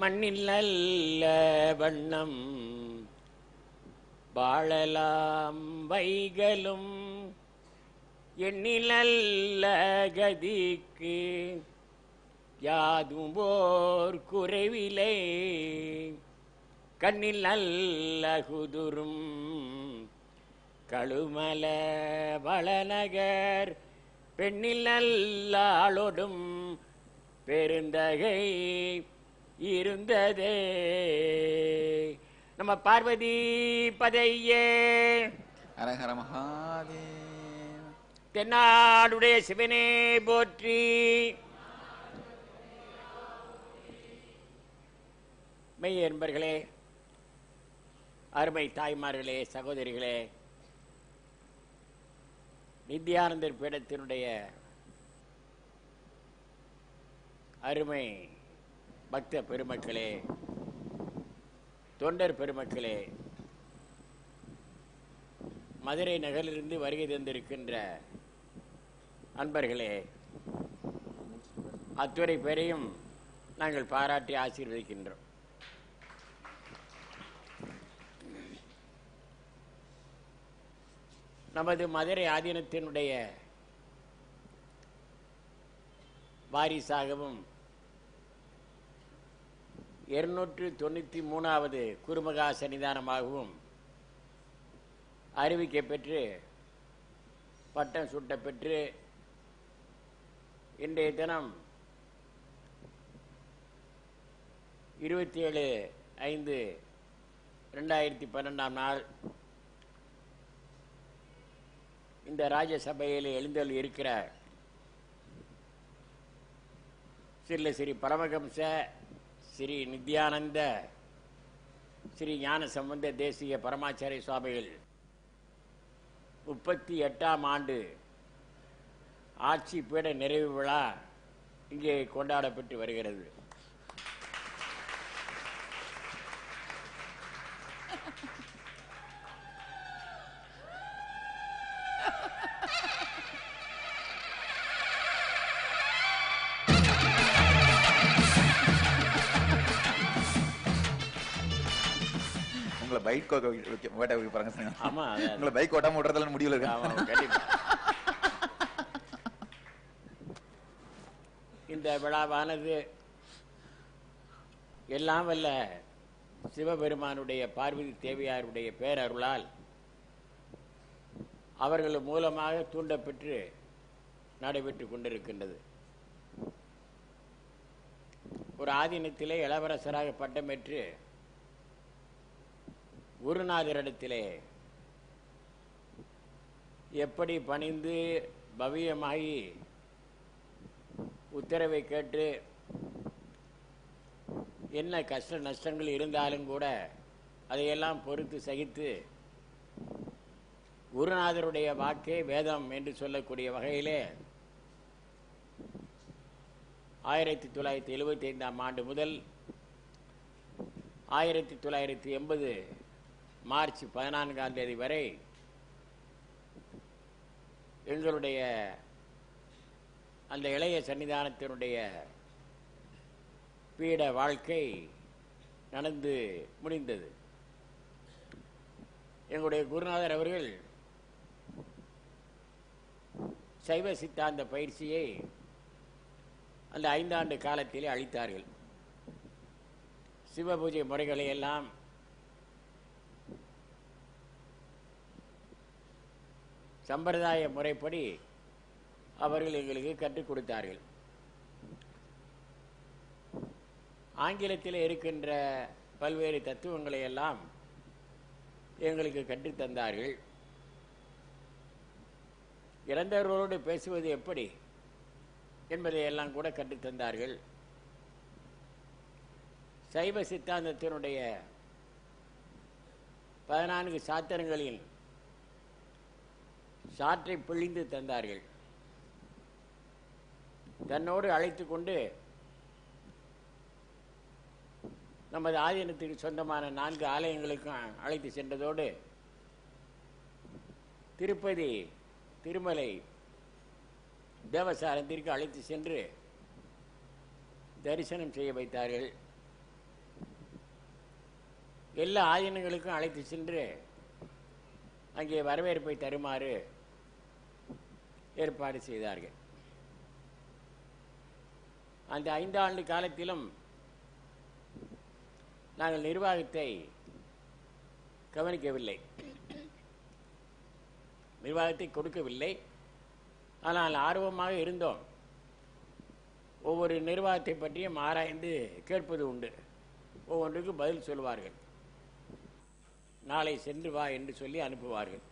மண்ணில் நல்ல வண்ணம் வாழலாம் வைகளும் எண்ணில் நல்ல கதிக்கு யாதும் ஓர் குறைவிலே கண்ணில் நல்ல குதுரும் கழுமல வளநகர் பெண்ணில் நல்லாளொடும் பெருந்தகை இருந்ததே. நம்ம பார்வதி பதையே ஹரஹர மகாதேவ. தென்னாடுடைய சிவனே போற்றி. மெய் என்பர்களே, அருமை தாய்மார்களே, சகோதரிகளே, நித்யானந்தர் பீடத்தினுடைய அருமை பக்த பெருமக்களே, தொண்டர் பெருமக்களே, மதுரை நகரிலிருந்து வருகை தந்திருக்கின்ற அன்பர்களே, அத்துறை பேரையும் நாங்கள் பாராட்டி ஆசீர்வதிக்கின்றோம். நமது மதுரை ஆதீனத்தினுடைய வாரிசாகவும் 293வது குருமகா சன்னிதானமாகவும் அறிவிக்க பெற்று பட்டம் சூட்ட பெற்று இன்றைய தினம் 27/5/2012 நாள் இந்த ராஜசபையில் எழுந்தருளி இருக்கிற ஸ்ரீ பரமஹம்ச ஸ்ரீ நித்யானந்த ஸ்ரீ ஞான சம்பந்த தேசிய பரமாச்சாரிய சுவாமிகள் 38ஆம் ஆண்டு ஆட்சி பீட நிறைவு விழா இங்கே கொண்டாடப்பட்டு வருகிறது. உங்களை பைக் ஓட்ட வைக்க பாருங்க சார். ஆமா, உங்களை பைக் ஓட்டாம விடுறதுல முடியல இருக்கு. இந்த விழாவானது எல்லாம் வல்ல சிவபெருமானுடைய பார்வதி தேவியாருடைய பேரருளால் அவர்கள் மூலமாக தூண்டப்பெற்று நடைபெற்றுக் கொண்டிருக்கின்றது. ஒரு ஆதீனத்திலே இளவரசராக பட்டம் பெற்று குருநாதரிடத்திலே எப்படி பணிந்து பவியமாகி உத்தரவை கேட்டு என்ன கஷ்ட நஷ்டங்கள் இருந்தாலும் கூட அதையெல்லாம் பொறுத்து சகித்து குருநாதருடைய வாக்கே வேதம் என்று சொல்லக்கூடிய வகையிலே 1975ஆம் ஆண்டு முதல் 1980 மார்ச் 14ஆம் தேதி வரை எங்களுடைய அந்த இளைய சன்னிதானத்தினுடைய பீட வாழ்க்கை நடந்து முடிந்தது. எங்களுடைய குருநாதர் அவர்கள் சைவ சித்தாந்த பயிற்சியை அந்த 5 ஆண்டு காலத்திலே அளித்தார்கள். சிவபூஜை முறைகளை எல்லாம் சம்பிரதாய முறைப்படி அவர்கள் எங்களுக்கு கற்றுக் கொடுத்தார்கள். ஆங்கிலத்தில் இருக்கின்ற பல்வேறு தத்துவங்களை எல்லாம் எங்களுக்கு கற்றுத்தந்தார்கள். இறந்தவர்களோடு பேசுவது எப்படி என்பதை எல்லாம் கூட கற்றுத்தந்தார்கள். சைவ சித்தாந்தத்தினுடைய 14 சாத்திரங்களில் சாற்றை பிழிந்து தந்தார்கள். தன்னோடு அழைத்து கொண்டு நமது ஆதீனத்துக்கு சொந்தமான 4 ஆலயங்களுக்கும் அழைத்து சென்றதோடு திருப்பதி, திருமலை தேவசாரத்திற்கு அழைத்து சென்று தரிசனம் செய்ய வைத்தார்கள். எல்லா ஆதீனங்களுக்கும் அழைத்து சென்று அங்கே வரவேற்பை தருமாறு ஏற்பாடு செய்தார்கள். அந்த 5 ஆண்டு காலத்திலும் நாங்கள் நிர்வாகத்தை கவனிக்கவில்லை, நிர்வாகத்தை கொடுக்கவில்லை. ஆனால் ஆர்வமாக இருந்தோம். ஒவ்வொரு நிர்வாகத்தை பற்றியும் ஆராய்ந்து கேட்பது உண்டு. ஒவ்வொன்றுக்கும் பதில் சொல்வார்கள். நாளை சென்று வா என்று சொல்லி அனுப்புவார்கள்.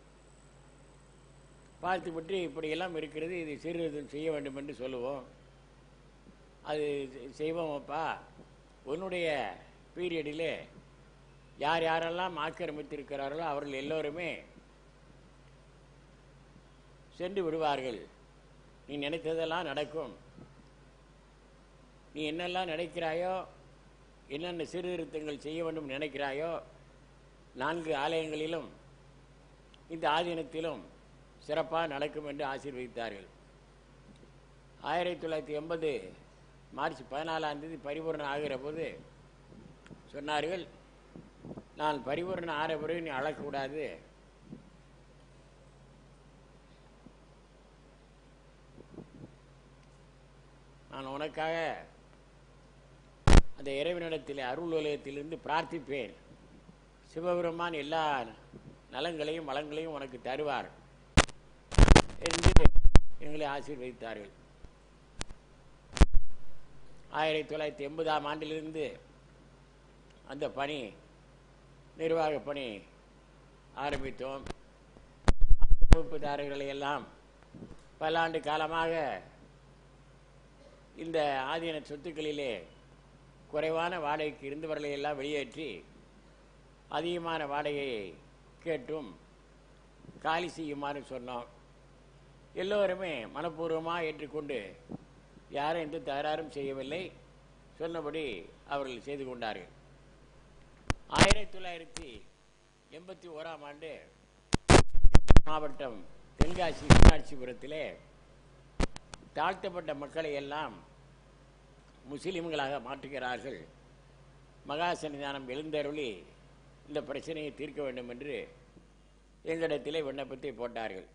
பார்த்து பற்றி இப்படியெல்லாம் இருக்கிறது, இது சீர்திருத்தம் செய்ய வேண்டும் என்று சொல்லுவோம். அது செய்வோமப்பா. உன்னுடைய பீரியடிலே யார் யாரெல்லாம் ஆக்கிரமித்திருக்கிறார்களோ அவர்கள் எல்லோருமே சென்று விடுவார்கள். நீ நினைத்ததெல்லாம் நடக்கும். நீ என்னெல்லாம் நினைக்கிறாயோ, என்னென்ன சீர்திருத்தங்கள் செய்ய வேண்டும் நினைக்கிறாயோ, 4 ஆலயங்களிலும் இந்த ஆதீனத்திலும் சிறப்பாக நடக்கும் என்று ஆசீர்வதித்தார்கள். 1980 மார்ச் 14ஆம் தேதி பரிபூர்ணம் ஆகிற போது சொன்னார்கள், நான் பரிபூர்ணம் ஆகிற பிறகு நீ அழக்கூடாது, நான் உனக்காக அந்த இறைவனிடத்தில் அருள் உலகத்திலிருந்து பிரார்த்திப்பேன். சிவபெருமான் எல்லா நலங்களையும் வளங்களையும் உனக்கு தருவார் என்று எங்களை ஆசீர்வதித்தார்கள். 1980ஆம் ஆண்டிலிருந்து அந்த பணி, நிர்வாக பணி ஆரம்பித்தோம். வகுப்புதாரர்களை எல்லாம் பல ஆண்டு காலமாக இந்த ஆதீன சொத்துக்களிலே குறைவான வாடகைக்கு இருந்தவர்களை எல்லாம் வெளியேற்றி அதிகமான வாடகையை கேட்டும் காலி செய்யுமாறு சொன்னோம். எல்லோருமே மனப்பூர்வமாக ஏற்றுக்கொண்டு யாரும் எந்த தகராறும் செய்யவில்லை. சொன்னபடி அவர்கள் செய்து கொண்டார்கள். 1981ஆம் ஆண்டு மாவட்டம் தென்காசி மீனாட்சிபுரத்திலே தாழ்த்தப்பட்ட மக்களை எல்லாம் முஸ்லிம்களாக மாற்றுகிறார்கள், மகா சன்னிதானம் எழுந்தருளி இந்த பிரச்சனையை தீர்க்க வேண்டும் என்று எங்களிடத்திலே விண்ணப்பத்தை போட்டார்கள்.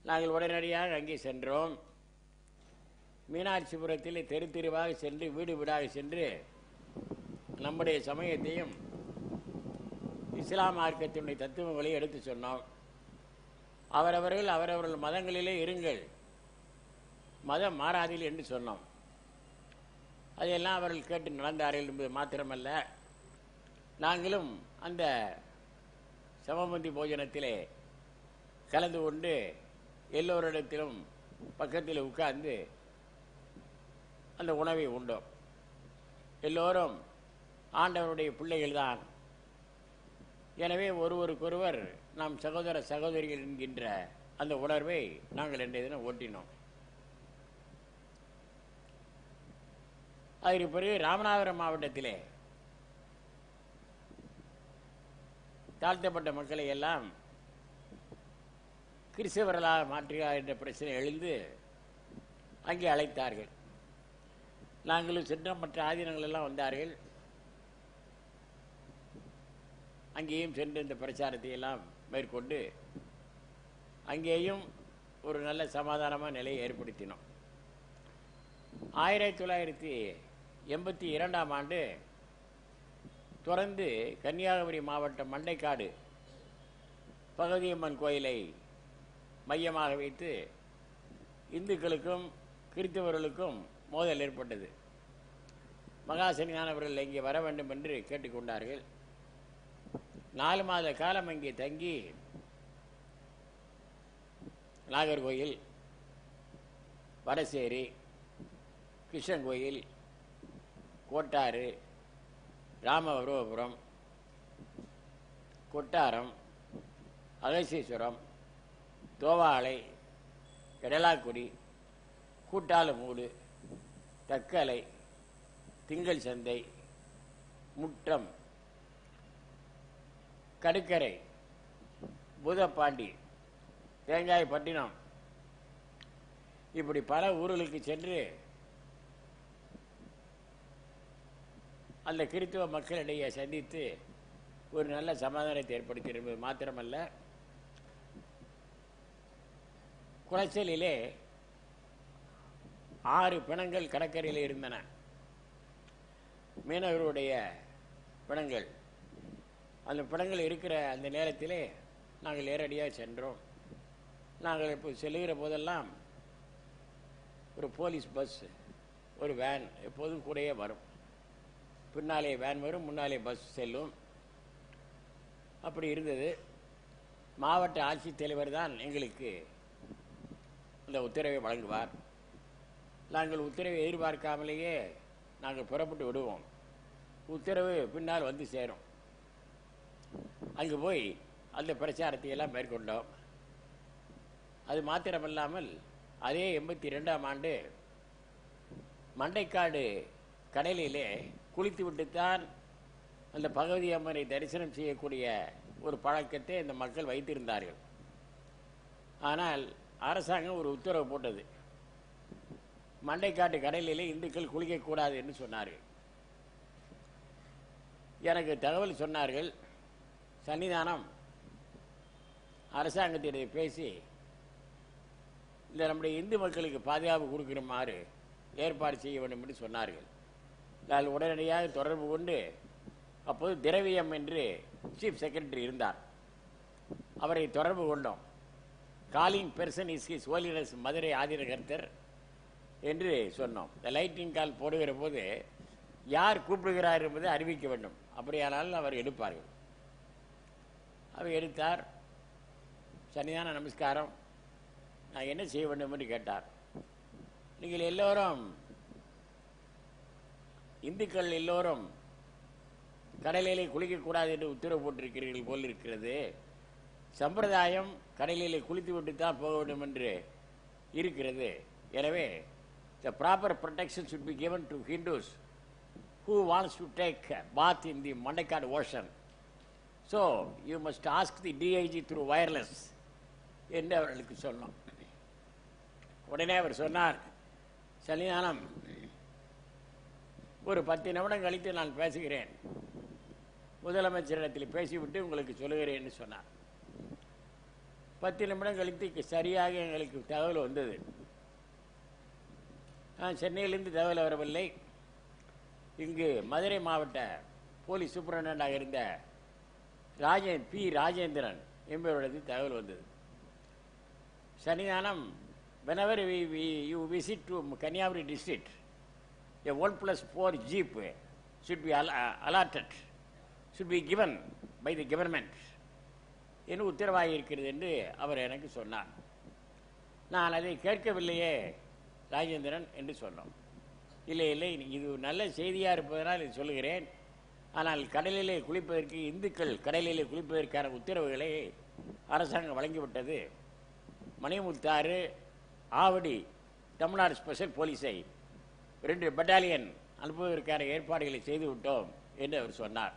நாங்கள் உடனடியாக அங்கே சென்றோம். மீனாட்சிபுரத்தில் தெரு தெருவாக சென்று வீடு வீடாக சென்று நம்முடைய சமயத்தையும் இஸ்லாம் மார்க்கத்தினுடைய தத்துவங்களையும் எடுத்து சொன்னோம். அவரவர்கள் மதங்களிலே இருங்கள், மதம் மாறாதீர்கள் என்று சொன்னோம். அதையெல்லாம் அவர்கள் கேட்டு நடந்தார்கள் என்பது மாத்திரமல்ல, நாங்களும் அந்த சமபந்தி போஜனத்திலே கலந்து கொண்டு எல்லோரிடத்திலும் பக்கத்தில் உட்கார்ந்து அந்த உணவை உண்டோம். எல்லோரும் ஆண்டவருடைய பிள்ளைகள்தான். எனவே ஒருவருக்கொருவர் நாம் சகோதர சகோதரிகள் என்கின்ற அந்த உணர்வை நாங்கள் இன்றைய தினம் ஓட்டினோம். அதற்கு பிறகு ராமநாதபுரம் மாவட்டத்திலே தாழ்த்தப்பட்ட மக்களை எல்லாம் கிறிஸ்தவர்களாக மாற்றுகிறார் என்ற பிரச்சனை எழுந்து அங்கே அழைத்தார்கள். நாங்களும் சென்ற மற்ற ஆதீனங்கள் எல்லாம் வந்தார்கள். அங்கேயும் சென்று இந்த பிரச்சாரத்தை எல்லாம் மேற்கொண்டு அங்கேயும் ஒரு நல்ல சமாதானமான நிலையை ஏற்படுத்தினோம். 1982ஆம் ஆண்டு தொடர்ந்து கன்னியாகுமரி மாவட்டம் மண்டைக்காடு பகவதியம்மன் கோயிலை மையமாக வைத்து இந்துக்களுக்கும் கிறிஸ்தவர்களுக்கும் மோதல் ஏற்பட்டது. மகாசன்னிதானவர்கள் இங்கே வர வேண்டும் என்று கேட்டுக்கொண்டார்கள். 4 மாத காலம் அங்கே தங்கி நாகர்கோயில், வடசேரி, கிருஷ்ணங்கோயில், கோட்டாறு, ராமவரோபுரம், கொட்டாரம், அகசீஸ்வரம், தோவாளை, கடலாக்குடி, கூட்டாலமூடு, தக்கலை, திங்கள் சந்தை, முட்டம், கடுக்கரை, பூதப்பாண்டி, தேங்காய்பட்டினம், இப்படி பல ஊர்களுக்கு சென்று அந்த கிறித்துவ மக்களிடையே சந்தித்து ஒரு நல்ல சமாதானத்தை ஏற்படுத்தியிருப்பது மாத்திரமல்ல, குளச்சலிலே 6 பிணங்கள் கடற்கரையில் இருந்தன. மீனவர்களுடைய பிணங்கள். அந்த பிணங்கள் இருக்கிற அந்த நேரத்திலே நாங்கள் நேரடியாக சென்றோம். நாங்கள் இப்போ செல்லுகிற போதெல்லாம் ஒரு போலீஸ் பஸ், ஒரு வேன் எப்போதும் கூடயே வரும். பின்னாலே வேன் வரும், முன்னாலே பஸ் செல்லும். அப்படி இருந்தது. மாவட்ட ஆட்சித்தலைவர் தான் எங்களுக்கு அந்த உத்தரவை வழங்குவார். நாங்கள் உத்தரவை எதிர்பார்க்காமலேயே நாங்கள் புறப்பட்டு விடுவோம். உத்தரவு பின்னால் வந்து சேரும். அங்கு போய் அந்த பிரச்சாரத்தை எல்லாம் மேற்கொண்டோம். அது மாத்திரமல்லாமல் அதே 82ஆம் ஆண்டு மண்டைக்காடு கடலிலே குளித்து விட்டுத்தான் அந்த பகவதி அம்மனை தரிசனம் செய்யக்கூடிய ஒரு பழக்கத்தை இந்த மக்கள் வைத்திருந்தார்கள். ஆனால் அரசாங்கம் ஒரு உத்தரவு போட்டது, மண்டைக்காட்டு கடலிலே இந்துக்கள் குளிக்கக்கூடாது என்று சொன்னார்கள். எனக்கு தகவல் சொன்னார்கள், சன்னிதானம் அரசாங்கத்திடம் பேசி இந்த நம்முடைய இந்து மக்களுக்கு பாதுகாப்பு கொடுக்குறமாறு ஏற்பாடு செய்ய வேண்டும் என்று சொன்னார்கள். நான் உடனடியாக தொடர்பு கொண்டு, அப்போது திரவியம் என்று சீஃப் செக்ரட்டரி இருந்தார், அவரை தொடர்பு கொண்டோம். Calling person is his holiness Madurai ஆதினகர்த்தர் என்று சொன்னோம். இந்த லைட்டிங் கால் போடுகிற போது யார் கூப்பிடுகிறார் என்பதை அறிவிக்க வேண்டும். அப்படியானால் அவர் எடுப்பார்கள். அவர் எடுத்தார். சன்னிதான நமஸ்காரம், நான் என்ன செய்ய வேண்டும் என்று கேட்டார். நீங்கள் எல்லோரும் இந்துக்கள் எல்லோரும் கடலிலே குளிக்கக்கூடாது என்று உத்தரவு போட்டிருக்கிறீர்கள் போல் இருக்கிறது. சம்பிரதாயம் கடலிலே குளித்து விட்டு தான் போக வேண்டும் என்று இருக்கிறது. எனவே the proper protection should be given to Hindus who wants to take bath in the Mandakkad ocean. So you must ask the DIG through wireless என்று அவர்களுக்கு சொன்னோம். உடனே அவர் சொன்னார், சன்னிதானம் ஒரு 10 நிமிடம் கழித்து நான் பேசுகிறேன், முதலமைச்சரிடத்தில் பேசிவிட்டு உங்களுக்கு சொல்லுகிறேன் என்று சொன்னார். 10 நிமிடம் கழித்து சரியாக எங்களுக்கு தகவல் வந்தது. நான் சென்னையிலிருந்து தகவல் வரவில்லை. இங்கு மதுரை மாவட்ட போலீஸ் சூப்பரண்டாக இருந்த ராஜேந்திரன் என்பவரது தகவல் வந்தது. சன்னிதானம், whenever you visit to Kanyakumari district, a 1+4 jeep should be allotted, should be given by the government என்று உத்தரவாகி இருக்கிறது என்று அவர் எனக்கு சொன்னார். நான் அதை கேட்கவில்லையே ராஜேந்திரன் என்று சொன்னோம். இல்லை இல்லை, இது நல்ல செய்தியாக இருப்பதனால் இது சொல்லுகிறேன். ஆனால் கடலிலே குளிப்பதற்கு, இந்துக்கள் கடலிலே குளிப்பதற்கான உத்தரவுகளை அரசாங்கம் வழங்கிவிட்டது. மணிமுத்தாறு, ஆவடி, தமிழ்நாடு ஸ்பெஷல் போலீஸை 2 பட்டாலியன் அனுப்புவதற்கான ஏற்பாடுகளை செய்துவிட்டோம் என்று அவர் சொன்னார்.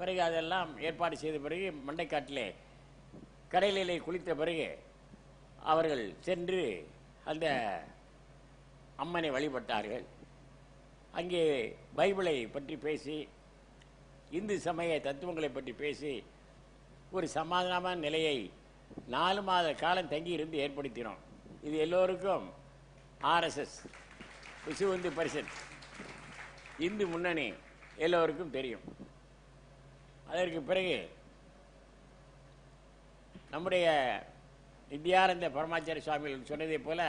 பிறகு அதெல்லாம் ஏற்பாடு செய்த பிறகு மண்டைக்காட்டிலே கடலிலே குளித்த பிறகு அவர்கள் சென்று அந்த அம்மனை வழிபட்டார்கள். அங்கே பைபிளை பற்றி பேசி, இந்து சமய தத்துவங்களை பற்றி பேசி ஒரு சமாதானமான நிலையை 4 மாத காலம் தங்கியிருந்து ஏற்படுத்தினோம். இது எல்லோருக்கும் ஆர்எஸ்எஸ், விஸ்வ இந்து பரிஷத், இந்து முன்னணி எல்லோருக்கும் தெரியும். அதற்கு பிறகு நம்முடைய நித்யானந்த பரமாச்சாரிய சுவாமிகள் சொன்னதை போல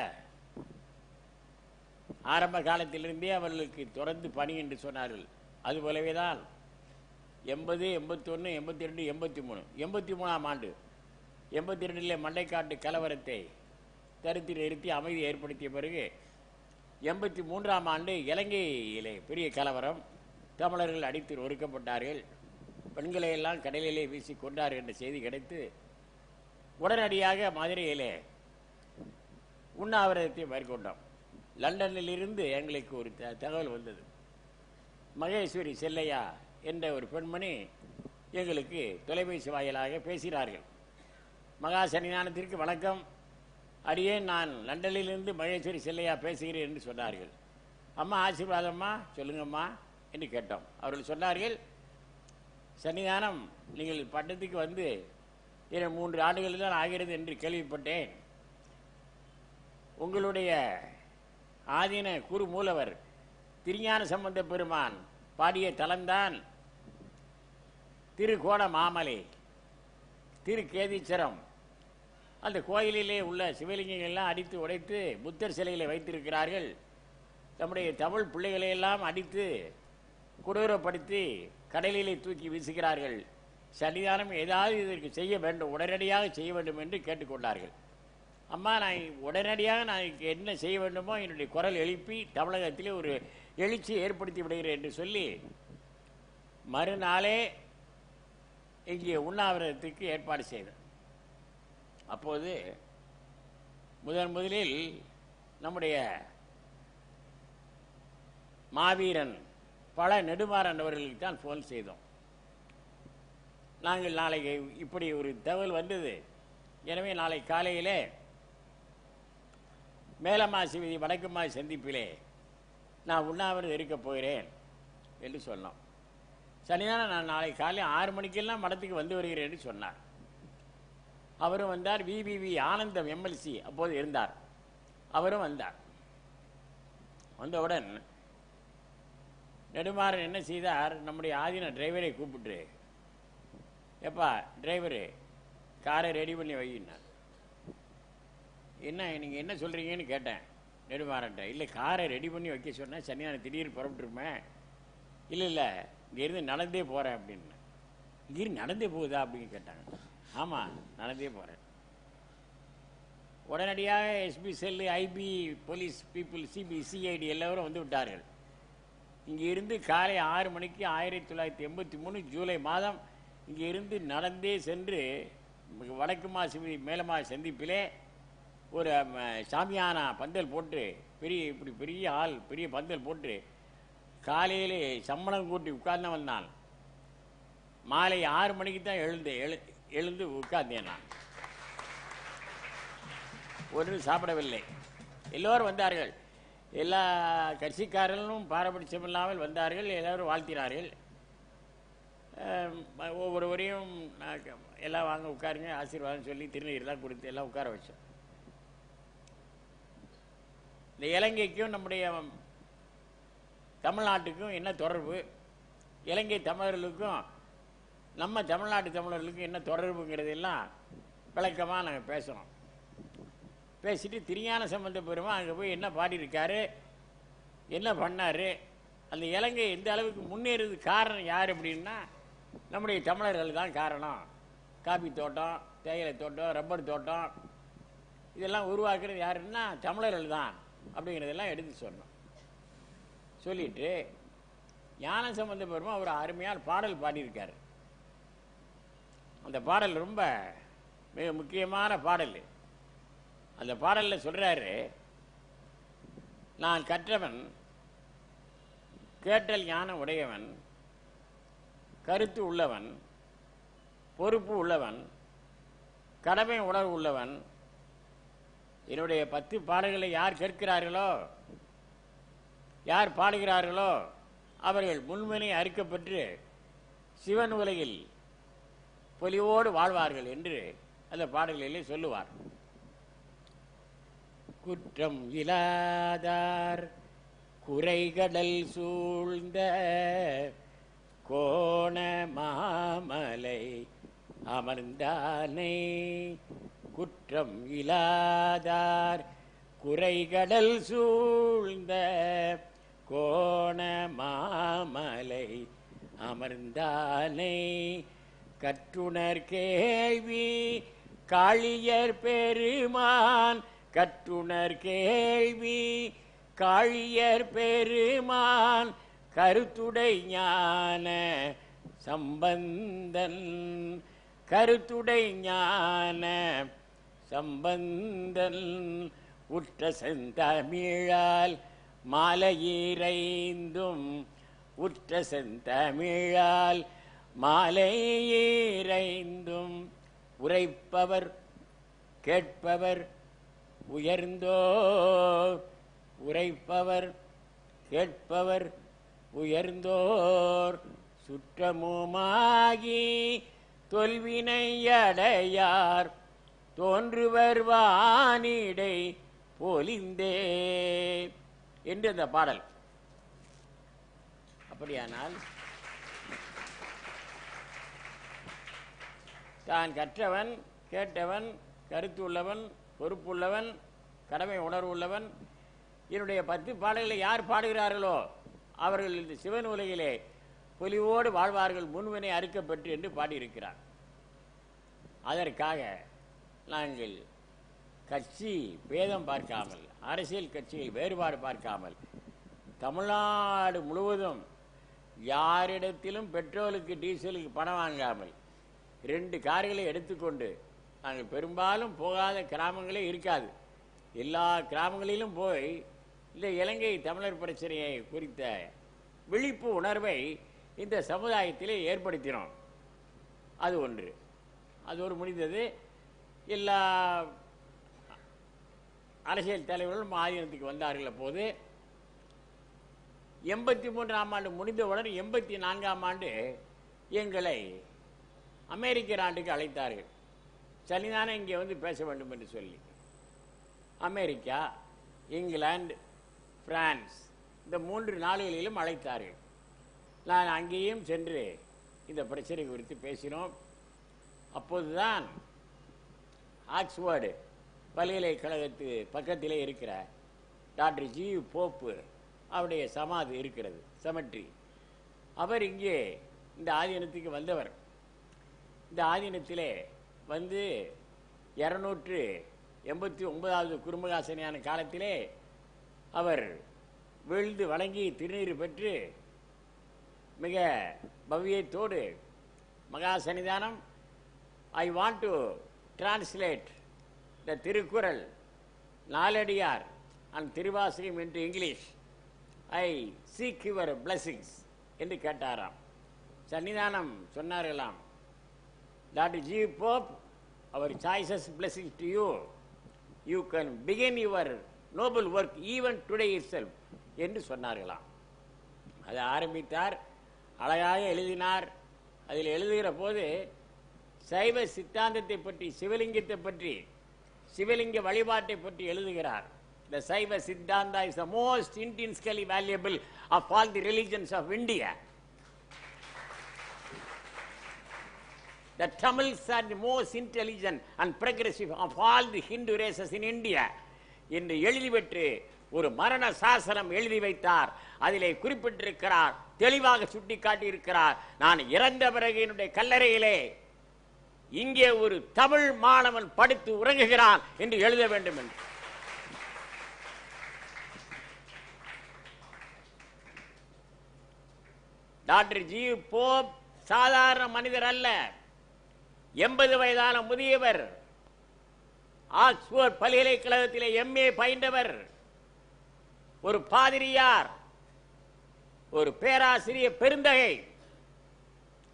ஆரம்ப காலத்திலிருந்தே அவர்களுக்கு தொடர்ந்து பணி என்று சொன்னார்கள். அதுபோலவே தான் 80, 81, 82, 83, 83ஆம் ஆண்டு 82 மண்டைக்காட்டு கலவரத்தை தடுத்து நிறுத்தி அமைதி ஏற்படுத்திய பிறகு 83ஆம் ஆண்டு இலங்கையிலே பெரிய கலவரம், தமிழர்கள் அடித்து ஒடுக்கப்பட்டார்கள், பெண்களை எல்லாம் கடலிலே வீசி கொண்டார்கள் என்ற செய்தி கிடைத்து உடனடியாக மதுரையிலே உண்ணாவிரதத்தை மேற்கொண்டோம். லண்டனில் இருந்து எங்களுக்கு ஒரு தகவல் வந்தது. மகேஸ்வரி செல்லையா என்ற ஒரு பெண்மணி எங்களுக்கு தொலைபேசி வாயிலாக பேசினார்கள். மகா சன்னிதானத்திற்கு வணக்கம், அடியேன் நான் லண்டனிலிருந்து மகேஸ்வரி செல்லையா பேசுகிறேன் என்று சொன்னார்கள். அம்மா ஆசீர்வாதம்மா, சொல்லுங்கம்மா என்று கேட்டோம். அவர்கள் சொன்னார்கள், சன்னிதானம் நீங்கள் பட்டத்துக்கு வந்து 3 ஆண்டுகள் தான் ஆகிறது என்று கேள்விப்பட்டேன். உங்களுடைய ஆதீன குரு மூலவர் திருஞான சம்பந்த பெருமான் பாடிய தலம்தான் திருக்கோண மாமலை, திருக்கேதீச்சரம். அந்த கோயிலிலே உள்ள சிவலிங்கங்கள்லாம் அடித்து உடைத்து புத்தர் சிலைகளை வைத்திருக்கிறார்கள். நம்முடைய தமிழ் பிள்ளைகளையெல்லாம் அடித்து கொடூரப்படுத்தி கடலிலே தூக்கி வீசுகிறார்கள். சன்னிதானம் ஏதாவது இதற்கு செய்ய வேண்டும், உடனடியாக செய்ய வேண்டும் என்று கேட்டுக்கொண்டார்கள். அம்மா, நான் உடனடியாக நான் என்ன செய்ய வேண்டுமோ என்னுடைய குரல் எழுப்பி தமிழகத்திலே ஒரு எழுச்சி ஏற்படுத்தி விடுகிறேன் என்று சொல்லி மறுநாளே இங்கே உண்ணாவிரதத்துக்கு ஏற்பாடு செய்தேன். அப்போது முதலில் நம்முடைய மாவீரன் பல நெடுமாறன் அவர்களுக்கு தான் ஃபோன் செய்தோம். நாங்கள் நாளைக்கு இப்படி ஒரு தகவல் வந்தது, எனவே நாளை காலையிலே மேலமாசி வீதி வடக்குமாசி சந்திப்பிலே நான் உண்ணாவிரதம் இருக்கப் போகிறேன் என்று சொன்னோம். சனிதான நான் நாளை காலை 6 மணிக்கெல்லாம் மடத்துக்கு வந்து வருகிறேன் என்று சொன்னார். அவரும் வந்தார். விபிவி ஆனந்தம் எம்எல்சி அப்போது இருந்தார், அவரும் வந்தார். வந்தவுடன் நெடுமாறன் என்ன செய்தார், நம்முடைய ஆதீன டிரைவரை கூப்பிட்டு, எப்பா டிரைவரு காரை ரெடி பண்ணி வையினார். என்ன நீங்கள் என்ன சொல்கிறீங்கன்னு கேட்டேன் நெடுமாறன்ட்ட. இல்லை, காரை ரெடி பண்ணி வைக்க சொன்னேன், சனியான திடீர்னு புறப்பட்டுருமே. இல்லை இங்கேருந்து நடந்தே போகிறேன் அப்படின்னு. இங்கிருந்து நடந்தே போகுதா அப்படின்னு கேட்டாங்க. ஆமாம், நடந்தே போகிறேன். உடனடியாக SP cell, IP, police people, CID எல்லோரும் வந்து விட்டார்கள். இங்கே இருந்து காலை 6 மணிக்கு 1983 ஜூலை மாதம் இங்கே இருந்து நடந்தே சென்று வடக்கு மாசி மேலமாசி சந்திப்பிலே ஒரு சாமியானா பந்தல் போட்டு, பெரிய ஆள், பெரிய பந்தல் போட்டு காலையிலே சம்பளம் கூட்டி உட்கார்ந்தவன் நான். மாலை 6 மணிக்கு தான் எழுந்து உட்கார்ந்தேன். நான் ஒன்றும் சாப்பிடவில்லை. எல்லோரும் வந்தார்கள், எல்லா கட்சிக்காரர்களும் பாரபட்சம் இல்லாமல் வந்தார்கள். எல்லோரும் வாழ்த்தினார்கள். ஒவ்வொருவரையும் எல்லாம் வாங்க உட்காருங்க, ஆசீர்வாதம் சொல்லி திருநீர்லாம் கொடுத்து எல்லாம் உட்கார வச்சோம். இந்த இலங்கைக்கும் நம்முடைய தமிழ்நாட்டுக்கும் என்ன தொடர்பு, இலங்கை தமிழர்களுக்கும் நம்ம தமிழ்நாட்டு தமிழர்களுக்கும் என்ன தொடர்புங்கிறதெல்லாம் விளக்கமாக நாங்கள் பேசுகிறோம். பேசிட்டு திருஞான சம்பந்த பெருமான் அங்கே போய் என்ன பாடியிருக்காரு, என்ன பண்ணார், அந்த இலங்கை எந்த அளவுக்கு முன்னேறது காரணம் யார் அப்படின்னா நம்முடைய தமிழர்கள் தான் காரணம். காபி தோட்டம், தேயிலை தோட்டம், ரப்பர் தோட்டம் இதெல்லாம் உருவாக்குறது யாருன்னா தமிழர்கள் தான் அப்படிங்கிறதெல்லாம் எடுத்து சொன்னோம். சொல்லிட்டு ஞான சம்பந்த பெருமான் ஒரு அருமையான பாடல் பாடியிருக்காரு. அந்த பாடல் ரொம்ப மிக முக்கியமான பாடல். அந்த பாடலில் சொல்கிறாரு, நான் கற்றவன், கேட்டல் ஞானம் உடையவன், கருத்து உள்ளவன், பொறுப்பு உள்ளவன், கடமை உணர்வு உள்ளவன். என்னுடைய 10 பாடல்களை யார் கேட்கிறார்களோ, யார் பாடுகிறார்களோ அவர்கள் முன்மனை அறுக்கப்பட்டு சிவன் உலகில் பொலிவோடு வாழ்வார்கள் என்று அந்த பாடல்களிலே சொல்லுவார். குற்றம் இலாதார் குறைகடல் சூழ்ந்த கோண மாமலை அமர்ந்தானை. குற்றம் இலாதார் குறைகடல் சூழ்ந்த கோண மாமலை அமர்ந்தானை. கற்றுணர் கேள்வி காளியர் பெருமான், கற்றுணர் கேள்வி காளியர் பெருமான், கருத்துடை ஞான சம்பந்தன், கருத்துடை ஞான சம்பந்தன். உற்ற செந்தமிழால் மாலையீரைந்தும், உற்ற செந்தமிழால் மாலையீரைந்தும், உரைப்பவர் கேட்பவர் உயர்ந்தோ, உரைப்பவர் கேட்பவர் உயர்ந்தோர் சுற்றமுமாகி தொல்வினையடையார் தோன்றுவர் வானிடை பொலிந்தே என்று அந்த பாடல். அப்படியானால் தான் கற்றவன், கேட்டவன், கருத்து உள்ளவன், பொறுப்புள்ளவன், கடமை உணர்வு உள்ளவன், என்னுடைய 10 பாடல்களை யார் பாடுகிறார்களோ அவர்கள் இந்த சிவன் உலகிலே பொலிவோடு வாழ்வார்கள், முன்வினை அறுக்கப்பட்டு என்று பாடியிருக்கிறார். அதற்காக நாங்கள் கட்சி பேதம் பார்க்காமல், அரசியல் கட்சியில் வேறுபாடு பார்க்காமல், தமிழ்நாடு முழுவதும் யாரிடத்திலும் பெட்ரோலுக்கு டீசலுக்கு பணம் வாங்காமல் 2 கார்களை எடுத்துக்கொண்டு நாங்கள் பெரும்பாலும் போகாத கிராமங்களே இருக்காது. எல்லா கிராமங்களிலும் போய் இந்த இலங்கை தமிழர் பிரச்சனையை குறித்த விழிப்பு உணர்வை இந்த சமுதாயத்திலே ஏற்படுத்தினோம். அது ஒன்று. அது ஒரு முடிந்தது. எல்லா அரசியல் தலைவர்களும் ஆதீனத்துக்கு வந்தார்கள். அப்போது 83ஆம் ஆண்டு முடிந்தவுடன் 84ஆம் ஆண்டு எங்களை அமெரிக்க நாட்டுக்கு அழைத்தார்கள். சனிதானே இங்கே வந்து பேச வேண்டும் என்று சொல்லி அமெரிக்கா, இங்கிலாந்து, பிரான்ஸ் இந்த 3 நாடுகளிலும் அழைத்தார்கள். நான் அங்கேயும் சென்று இந்த பிரச்சனை குறித்து பேசினோம். அப்போதுதான் ஆக்ஸ்போர்டு பல்கலைக்கழகத்து பக்கத்திலே இருக்கிற டாக்டர் ஜி போப்பு அவருடைய சமாதி இருக்கிறது, செமெட்ரி. அவர் இங்கே இந்த ஆதீனத்துக்கு வந்தவர். இந்த ஆதீனத்திலே வந்து 289வது குறும்பகாசனையான காலத்திலே அவர் வீழ்ந்து வணங்கி திருநீர் பெற்று மிக பவ்யத்தோடு மகா சன்னிதானம், I want to translate the Thirukkural Naladiyar and Thiruvasagam என்று English, I seek your blessings என்று கேட்டாராம். சன்னிதானம் சொன்னார்களாம், டாக்டர் ஜி போப், அவர் choicest blessings to you, you can begin your noble work even today itself என்று சொன்னார்களாம். அதை ஆரம்பித்தார், அழகாக எழுதினார். அதில் எழுதுகிற போது சைவ சித்தாந்தத்தை பற்றி, சிவலிங்கத்தை பற்றி, சிவலிங்க வழிபாட்டை பற்றி எழுதுகிறார். The Saiva Siddhanta is the most intrinsically valuable of all the religions of India. The Tamils are the most intelligent and progressive of all the Hindu races in India. என்று எழுதிவிட்டு ஒரு மரண சாசனம் எழுதி வைத்தார். அதிலே குறிப்பிட்டிருக்கிறார், தெளிவாக சுட்டி காட்டியிருக்கிறார், நான் இறந்த பிறகு என்னுடைய கல்லறையிலே இங்கே ஒரு தமிழ் மாணவன் படுத்து உறங்குகிறான் என்று எழுத வேண்டும் என்று. டாக்டர் ஜி போப் சாதாரண மனிதர் அல்ல, 80 வயதான முதியவர், ஆக்ஸ்போர்ட் பல்கலைக்கழகத்திலே MA பயின்றவர், ஒரு பாதிரியார், ஒரு பேராசிரியர் பெருந்தகை.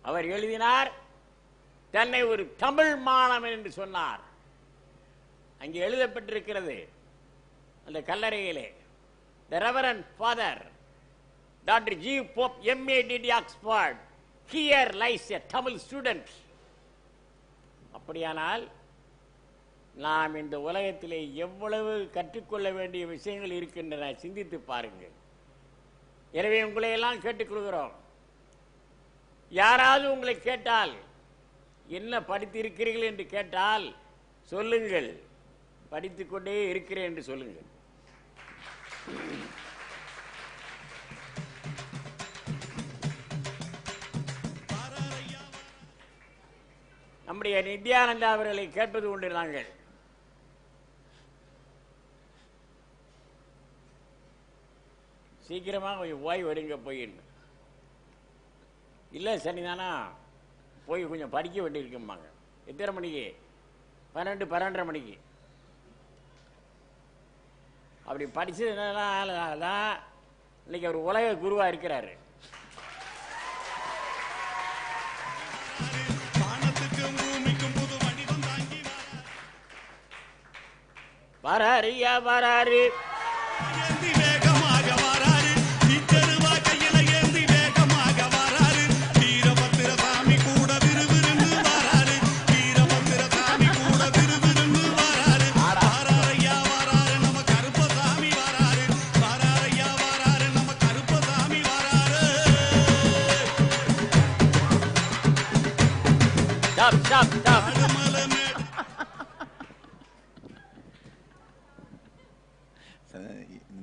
அவர் எழுதினார், தன்னை ஒரு தமிழ் மாணவன் என்று சொன்னார். அங்கே எழுதப்பட்டிருக்கிறது அந்த கல்லறையிலே, the reverend father doctor G Pope MA did Oxford, here lies a Tamil student. அப்படியானால் நாம் இந்த உலகத்திலே எவ்வளவு கற்றுக்கொள்ள வேண்டிய விஷயங்கள் இருக்கின்றன, சிந்தித்து பாருங்கள். எனவே உங்களை எல்லாம் கேட்டுக்கொள்கிறோம், யாராவது உங்களை கேட்டால் என்ன படித்திருக்கிறீர்கள் என்று கேட்டால் சொல்லுங்கள், படித்துக்கொண்டே இருக்கிறேன் என்று சொல்லுங்கள். நம்முடைய நித்யானந்தா அவர்களை கேட்பது உண்டு, நாங்கள் சீக்கிரமாக ஓய்வு எடுங்க போயின்னு இல்லை சனிதானா போய் கொஞ்சம் படிக்க வேண்டியிருக்கும்பாங்க. எத்தனை மணிக்கு? 12, 12:30 மணிக்கு. அப்படி படிச்சதுனால தான் இன்னைக்கு அவர் உலக குருவா இருக்கிறாரு. வராரியா வராரு, வேகமாக வராரு, கையில ஏந்தி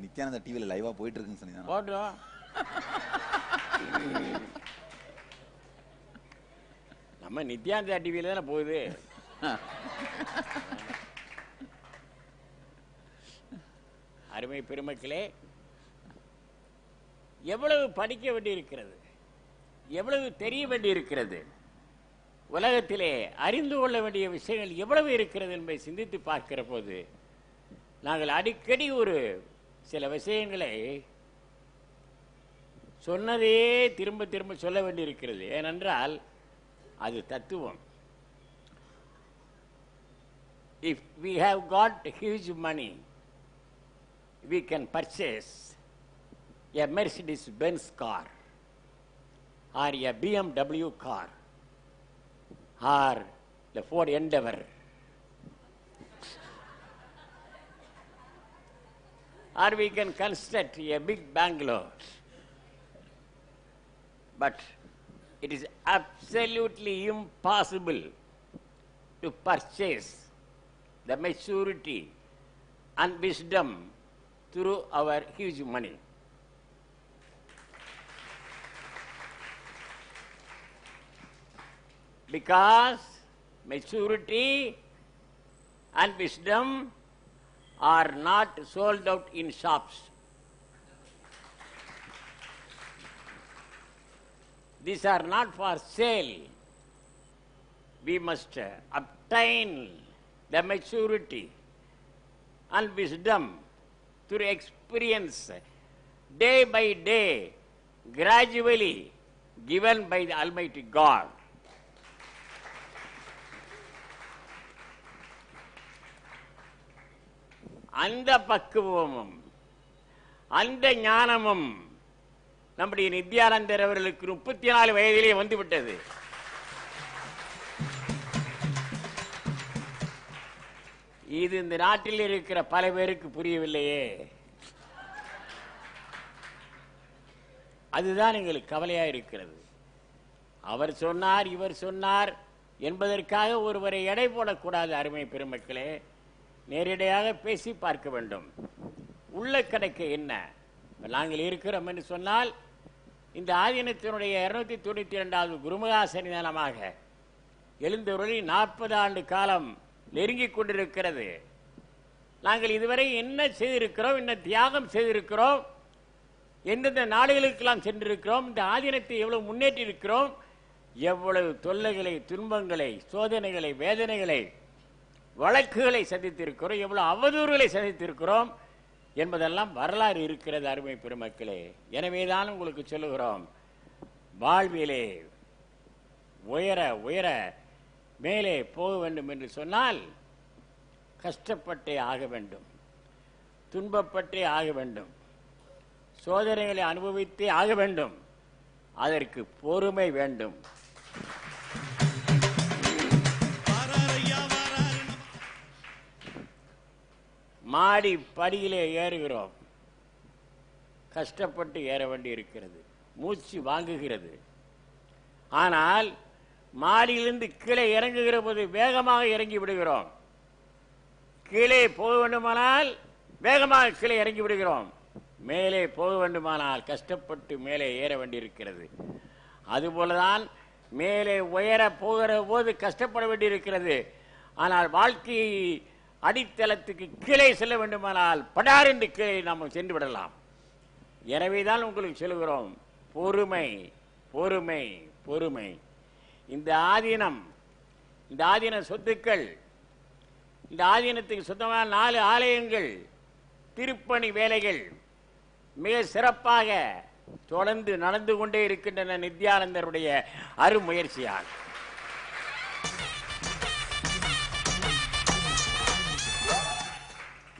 நித்யானந்தா டிவியில் லைவா போயிட்டு இருக்குன்னு சொன்னீங்க. போட்டோம். நம்ம நித்யானந்தா டிவியில தானே போகுது. அருமை பெருமக்களே, எவ்வளவு படிக்க வேண்டியிருக்கிறது, எவ்வளவு தெரிய வேண்டியிருக்கிறது, உலகத்திலே அறிந்து கொள்ள வேண்டிய விஷயங்கள் எவ்வளவு இருக்கிறது என்பதை சிந்தித்து பார்க்கிற போது நாங்கள் அடிக்கடி ஒரு சில விஷயங்களை சொன்னதையே திரும்ப திரும்ப சொல்ல வேண்டியிருக்கிறது. ஏனென்றால் அது தத்துவம். If we have got huge money, we can purchase a Mercedes-Benz car or a BMW car or the Ford Endeavour or we can construct a big bungalow. But it is absolutely impossible to purchase the maturity and wisdom through our huge money. Because maturity and wisdom are not sold out in shops. These are not for sale. We must obtain the maturity and wisdom through experience, day by day, gradually given by the Almighty God. அந்த பக்குவமும் அந்த ஞானமும் நம்முடைய நித்யானந்தர் அவர்களுக்கு 34 வயதிலே வந்துவிட்டது. இது இந்த நாட்டில் இருக்கிற பல பேருக்கு புரியவில்லையே. அதுதான் எங்களுக்கு கவலையா இருக்கிறது. அவர் சொன்னார், இவர் சொன்னார் என்பதற்காக ஒருவரை எடை போடக்கூடாது. அருமை பெருமக்களே, நேரடியாக பேசி பார்க்க வேண்டும். உள்ள கிடைக்க என்ன நாங்கள் இருக்கிறோம் என்று சொன்னால், இந்த ஆதீனத்தினுடைய 292வது குருமகா சன்னிதானமாக எழுந்தருளி 40 ஆண்டு காலம் நெருங்கிக் கொண்டிருக்கிறது. நாங்கள் இதுவரை என்ன செய்திருக்கிறோம், என்ன தியாகம் செய்திருக்கிறோம், எந்தெந்த நாடுகளுக்கெல்லாம் சென்றிருக்கிறோம், இந்த ஆதீனத்தை எவ்வளவு முன்னேற்றி இருக்கிறோம், எவ்வளவு தொல்லைகளை, துன்பங்களை, சோதனைகளை, வேதனைகளை, வழக்குகளை சந்தித்திருக்கிறோம், எவ்வளவு அவதூறுகளை சந்தித்திருக்கிறோம் என்பதெல்லாம் வரலாறு இருக்கிறது. அருமை பெருமக்களே, எனவேதான் உங்களுக்கு சொல்லுகிறோம், வாழ்விலே உயர உயர மேலே போக வேண்டும் என்று சொன்னால் கஷ்டப்பட்டே ஆக வேண்டும், துன்பப்பட்டே ஆக வேண்டும், சோதனைகளை அனுபவித்தே ஆக வேண்டும். அதற்கு பொறுமை வேண்டும். மாடி படியிலே ஏறுகிறோம், கஷ்டப்பட்டு ஏற வேண்டி இருக்கிறது, மூச்சு வாங்குகிறது. ஆனால் மாடியிலிருந்து கீழே இறங்குகிற போது வேகமாக இறங்கி விடுகிறோம். கீழே போக வேண்டுமானால் வேகமாக கீழே இறங்கி விடுகிறோம். மேலே போக வேண்டுமானால் கஷ்டப்பட்டு மேலே ஏற வேண்டியிருக்கிறது. அதுபோலதான் மேலே உயர போகிற போது கஷ்டப்பட வேண்டியிருக்கிறது. ஆனால் வாழ்க்கை அடித்தளத்துக்கு கீழே செல்ல வேண்டுமானால் படார் என்று கீழே நாம் சென்று விடலாம். எனவேதான் உங்களுக்கு சொல்கிறோம், பொறுமை பொறுமை பொறுமை. இந்த ஆதீனம், இந்த ஆதீன சொத்துக்கள், இந்த ஆதீனத்துக்கு சொந்தமான 4 ஆலயங்கள், திருப்பணி வேலைகள் மிக சிறப்பாக தொடர்ந்து நடந்து கொண்டே இருக்கின்றன நித்யானந்தருடைய அருமுயற்சியால்.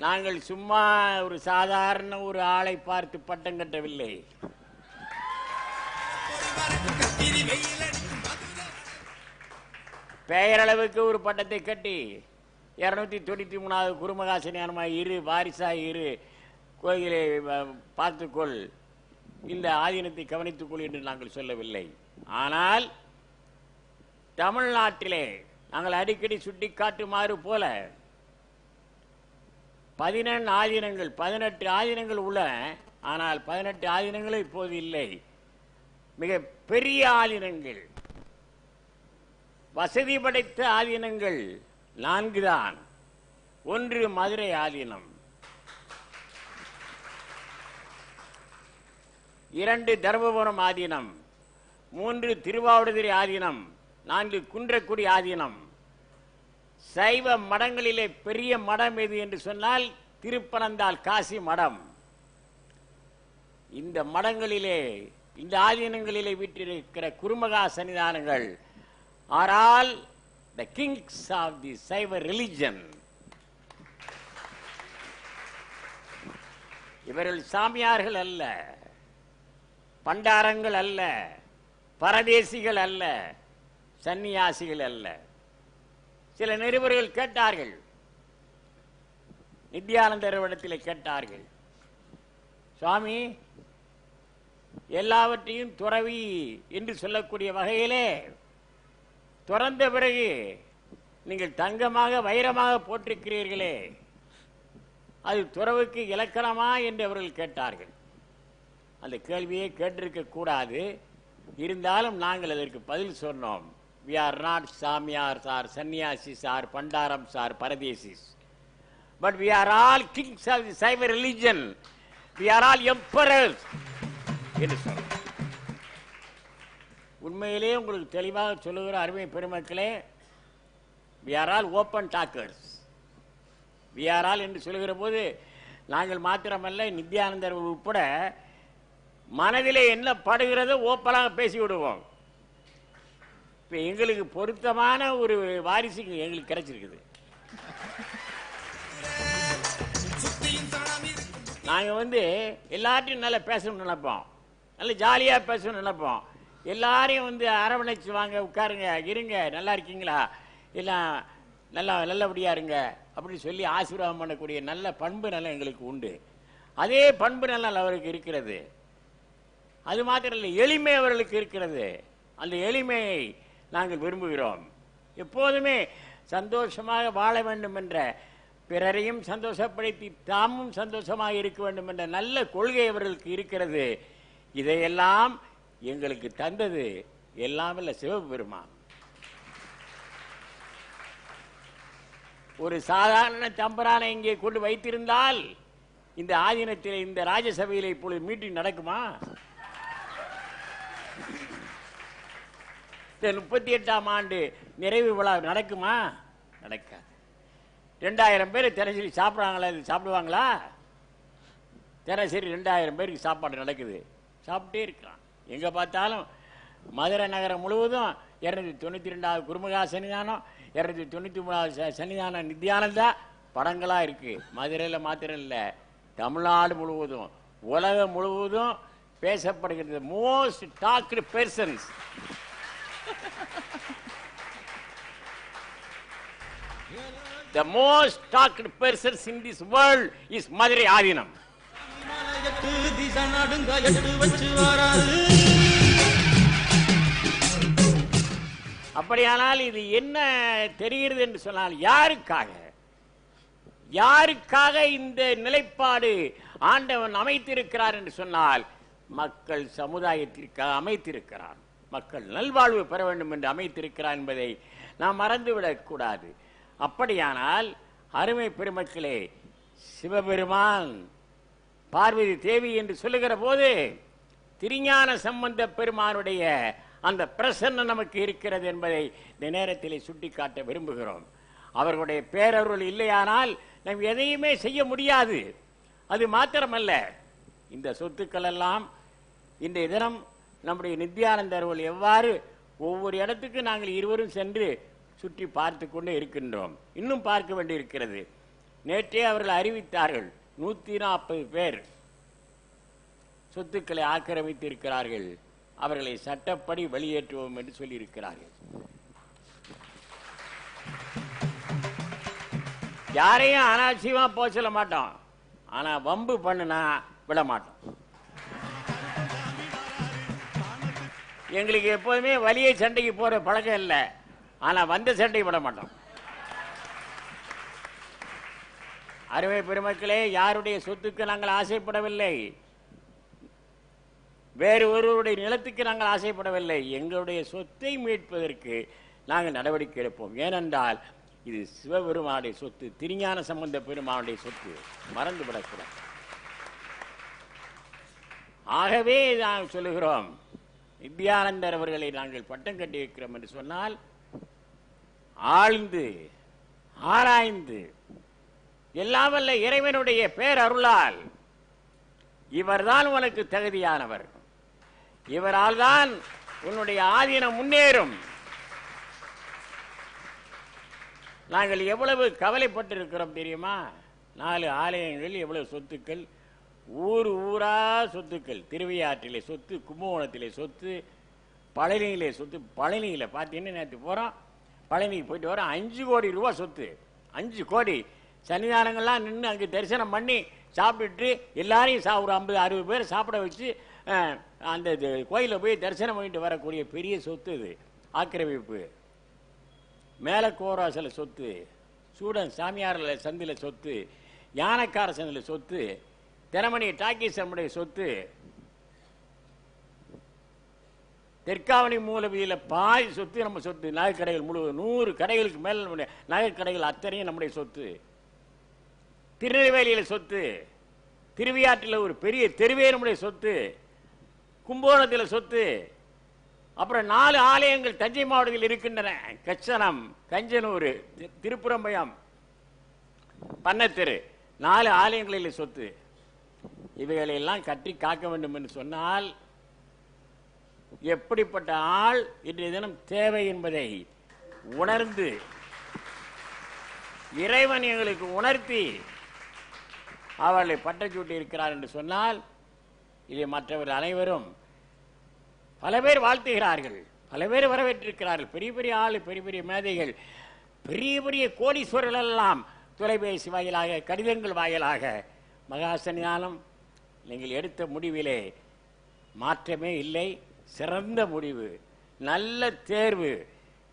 நாங்கள் சும்மா ஒரு சாதாரண ஒரு ஆளை பார்த்து பட்டம் கட்டவில்லை. பெயரளவுக்கு ஒரு பட்டத்தை கட்டி 293வது குருமகா சன்னிதானமாய் இரு, வாரிசாய் இரு, கோயிலை பார்த்துக்கொள், இந்த ஆதீனத்தை கவனித்துக்கொள் என்று நாங்கள் சொல்லவில்லை. ஆனால் தமிழ்நாட்டிலே நாங்கள் அடிக்கடி சுட்டி காட்டுமாறு போல 17 ஆதீனங்கள் 18 ஆதீனங்கள் உள்ளன. ஆனால் 18 ஆதீனங்களும் இப்போது இல்லை. மிக பெரிய ஆதீனங்கள், வசதி படைத்த ஆதீனங்கள் 4 தான். 1 மதுரை ஆதீனம், 2 தர்மபுரம் ஆதீனம், 3 திருவாவடுதுறை ஆதீனம், 4 குன்றக்குடி ஆதீனம். சைவ மடங்களிலே பெரிய மடம் எது என்று சொன்னால் திருப்பனந்தாள் காசி மடம். இந்த மடங்களிலே, இந்த ஆதீனங்களிலே வீற்றிருக்கிற குருமகா சன்னிதானங்கள் are all the kings of the Saiva religion. இவர்கள் சாமியார்கள் அல்ல, பண்டாரங்கள் அல்ல, பரதேசிகள் அல்ல, சன்னியாசிகள் அல்ல. சில நிருபர்கள் கேட்டார்கள், நித்யானந்தரிடத்தில் கேட்டார்கள், சுவாமி எல்லாவற்றையும் துறவி என்று சொல்லக்கூடிய வகையிலே துறந்த பிறகு நீங்கள் தங்கமாக வைரமாக போட்டிருக்கிறீர்களே, அது துறவுக்கு இலக்கணமா என்று அவர்கள் கேட்டார்கள். அந்த கேள்வியை கேட்டிருக்க கூடாது. இருந்தாலும் நாங்கள் அதற்கு பதில் சொன்னோம். We are not Samyars or Sannyasis or Pandarams or Paradesis. But we are all kings of the Saiva religion. We are all emperors. என்று சொன்னோம். உண்மையிலே உங்களுக்கு தெளிவாக சொல்லுகிற அருமை பெருமக்களே, we are all open talkers. we are all என்று சொல்லுகிற போது நாங்கள் மாத்திரமல்ல, நித்யானந்தர் உட்பட மனதிலே என்ன படுகிறதோ ஓப்பனாக பேசி விடுவோம். இப்போ எங்களுக்கு பொருத்தமான ஒரு வாரிசு எங்களுக்கு கிடைச்சிருக்குது. நாங்கள் எல்லார்ட்டையும் நல்லா பேசணும்னு நினைப்போம், நல்ல ஜாலியாக பேசணும்னு நினைப்போம். எல்லாரையும் அரவணைச்சு வாங்க, உட்காருங்க, இருங்க, நல்லா இருக்கீங்களா, எல்லாம் நல்லபடியா இருங்க அப்படின்னு சொல்லி ஆசீர்வாதம் பண்ணக்கூடிய நல்ல பண்பு நல்லா எங்களுக்கு உண்டு. அதே பண்பு நல்லா அவருக்கு இருக்கிறது. அது மாத்திரம் இல்லை, எளிமை அவர்களுக்கு இருக்கிறது. அந்த எளிமையை நாங்கள் விரும்புகிறோம். எப்போதுமே சந்தோஷமாக வாழ வேண்டும் என்ற, பிறரையும் சந்தோஷப்படுத்தி தாமும் சந்தோஷமாக இருக்க வேண்டும் என்ற நல்ல கொள்கை அவர்களுக்கு இருக்கிறது. இதையெல்லாம் எங்களுக்கு தந்தது எல்லாம் இல்ல சிவபெருமான். ஒரு சாதாரண தம்பரானை இங்கே கொண்டு வைத்திருந்தால் இந்த ஆதீனத்தில், இந்த ராஜசபையில் இப்பொழுது மீட்டிங் நடக்குமா? 38ஆம் ஆண்டு நிறைவு விழா நடக்குமா? நடக்காது. 2000 பேர் தினசரி சாப்பிட்றாங்களா? சாப்பிடுவாங்களா? தினசரி 2000 பேருக்கு சாப்பாடு நடக்குது, சாப்பிட்டே இருக்கிறான். எங்கே பார்த்தாலும் மதுரை நகரம் முழுவதும் 292வது குருமகா சன்னிதானம், 293வது சன்னிதானம் நித்யானந்தா படங்களாக இருக்குது. மதுரையில் மாத்திரம் இல்லை, தமிழ்நாடு முழுவதும், உலகம் முழுவதும் பேசப்படுகிறது. Most talk to persons. The most talked persons in this world is Madurai Adinam. அப்படியானால் இது என்ன தெரிகிறது என்று சொன்னால், யாருக்காக இந்த நிலைப்பாடு ஆண்டவன் அமைத்திருக்கிறார் என்று சொன்னால், மக்கள் சமுதாயத்திற்காக அமைத்திருக்கிறார். மக்கள் நல்வாழ்வு பெற வேண்டும் என்று அமைத்திருக்கிறார் என்பதை நாம் மறந்துவிடக் கூடாது. அப்படியானால் அருமை பெருமக்களே, சிவபெருமான் பார்வதி தேவி என்று சொல்லுகிற போது திருஞான சம்பந்த பெருமானுடைய அந்த பிரசன்னம் நமக்கு இருக்கிறது என்பதை இந்த நேரத்தில் சுட்டிக்காட்ட விரும்புகிறோம். அவர்களுடைய பேரருள் இல்லையானால் நாம் எதையுமே செய்ய முடியாது. அது மாத்திரமல்ல, இந்த சொத்துக்கள் எல்லாம் இன்றைய தினம் நம்முடைய நித்யானந்தர் எவ்வாறு ஒவ்வொரு இடத்துக்கு நாங்கள் இருவரும் சென்று சுற்றி பார்த்து கொண்டு இருக்கின்றோம். இன்னும் பார்க்க வேண்டியிருக்கிறது. நேற்றே அவர்கள் அறிவித்தார்கள், 140 பேர் சொத்துக்களை ஆக்கிரமித்து இருக்கிறார்கள், அவர்களை சட்டப்படி வெளியேற்றுவோம் என்று சொல்லியிருக்கிறார்கள். யாரையும் அனாவசியமா போக சொல்ல மாட்டோம், ஆனா வம்பு பண்ணுனா விட மாட்டோம். எங்களுக்கு எப்போதுமே வலியை சண்டைக்கு போற பழக்கம் இல்லை. ஆனா வந்த சட்டை விட மாட்டோம். அருமை பெருமக்களே, யாருடைய சொத்துக்கு நாங்கள் ஆசைப்படவில்லை, வேறு ஒருவருடைய நிலத்துக்கு நாங்கள் ஆசைப்படவில்லை. எங்களுடைய சொத்தை மீட்பதற்கு நாங்கள் நடவடிக்கை எடுப்போம். ஏனென்றால் இது சிவபெருமானுடைய சொத்து, திருஞான சம்பந்த பெருமானுடைய சொத்து, மறந்துவிடக்கூடாது. ஆகவே நாங்கள் சொல்லுகிறோம், நித்யானந்தர் அவர்களை நாங்கள் பட்டம் கட்டியிருக்கிறோம் என்று சொன்னால் ஆழ்ந்து ஆராய்ந்து எல்லாம் வல்ல இறைவனுடைய பேரருளால் இவர்தான் உனக்கு தகுதியானவர், இவரால் தான் உன்னுடைய ஆதீனம் முன்னேறும். நாங்கள் எவ்வளவு கவலைப்பட்டிருக்கிறோம் தெரியுமா? 4 ஆலயங்கள், எவ்வளவு சொத்துக்கள், ஊர் ஊரா சொத்துக்கள். திருவையாற்றிலே சொத்து, கும்பகோணத்திலே சொத்து, பழனியிலே சொத்து. பழனியில் பார்த்தீங்கன்னா நேற்று போகிறோம், பழனிக்கு போயிட்டு வரோம், 5 கோடி ரூபா சொத்து. 5 கோடி. சன்னிதானங்கள்லாம் நின்று அங்கே தரிசனம் பண்ணி சாப்பிட்டுட்டு எல்லாரையும் ஒரு 50-60 பேர் சாப்பிட வச்சு அந்த கோயிலில் போய் தரிசனம் பண்ணிட்டு வரக்கூடிய பெரிய சொத்து இது. ஆக்கிரமிப்பு. மேலே கோராசில் சொத்து, சூடன் சாமியாரில் சந்தில் சொத்து, யானைக்கார சந்தில் சொத்து, தினமணி டாக்கீஸ் நம்முடைய சொத்து, தெற்காவணி மூலவியில் பாதி சொத்து நம்ம சொத்து. நகைக்கடைகள் முழு 100 கடைகளுக்கு மேல் நம்முடைய நகைக்கடைகள் அத்தனையும் நம்முடைய சொத்து. திருநெல்வேலியில் சொத்து, திருவையாற்றில் ஒரு பெரிய தெருவே நம்முடைய சொத்து, கும்பகோணத்தில் சொத்து. அப்புறம் 4 ஆலயங்கள் தஞ்சை மாவட்டத்தில் இருக்கின்றன. கச்சனம், கஞ்சனூர், திருப்புறம்பயம், பன்னத்தெரு, 4 ஆலயங்களில் சொத்து. இவைகளெல்லாம் கட்டி காக்க வேண்டும் என்று சொன்னால் எப்படிப்பட்ட ஆள் இன்றைய தினம் தேவை என்பதை உணர்ந்து இறைவன் எங்களுக்கு உணர்த்தி அவர்களை பட்டச்சூட்டி இருக்கிறார் என்று சொன்னால் இதை மற்றவர்கள் அனைவரும் பல பேர் வாழ்த்துகிறார்கள், பல பேர் வரவேற்றிருக்கிறார்கள். பெரிய பெரிய ஆள், பெரிய பெரிய மேதைகள், பெரிய பெரிய கோடீஸ்வரர்கள் எல்லாம் தொலைபேசி வாயிலாக, கடிதங்கள் வாயிலாக, மகாசன்னிதானம் நீங்கள் எடுத்த முடிவிலே மாற்றமே இல்லை, சிறந்த முடிவு, நல்ல தேர்வு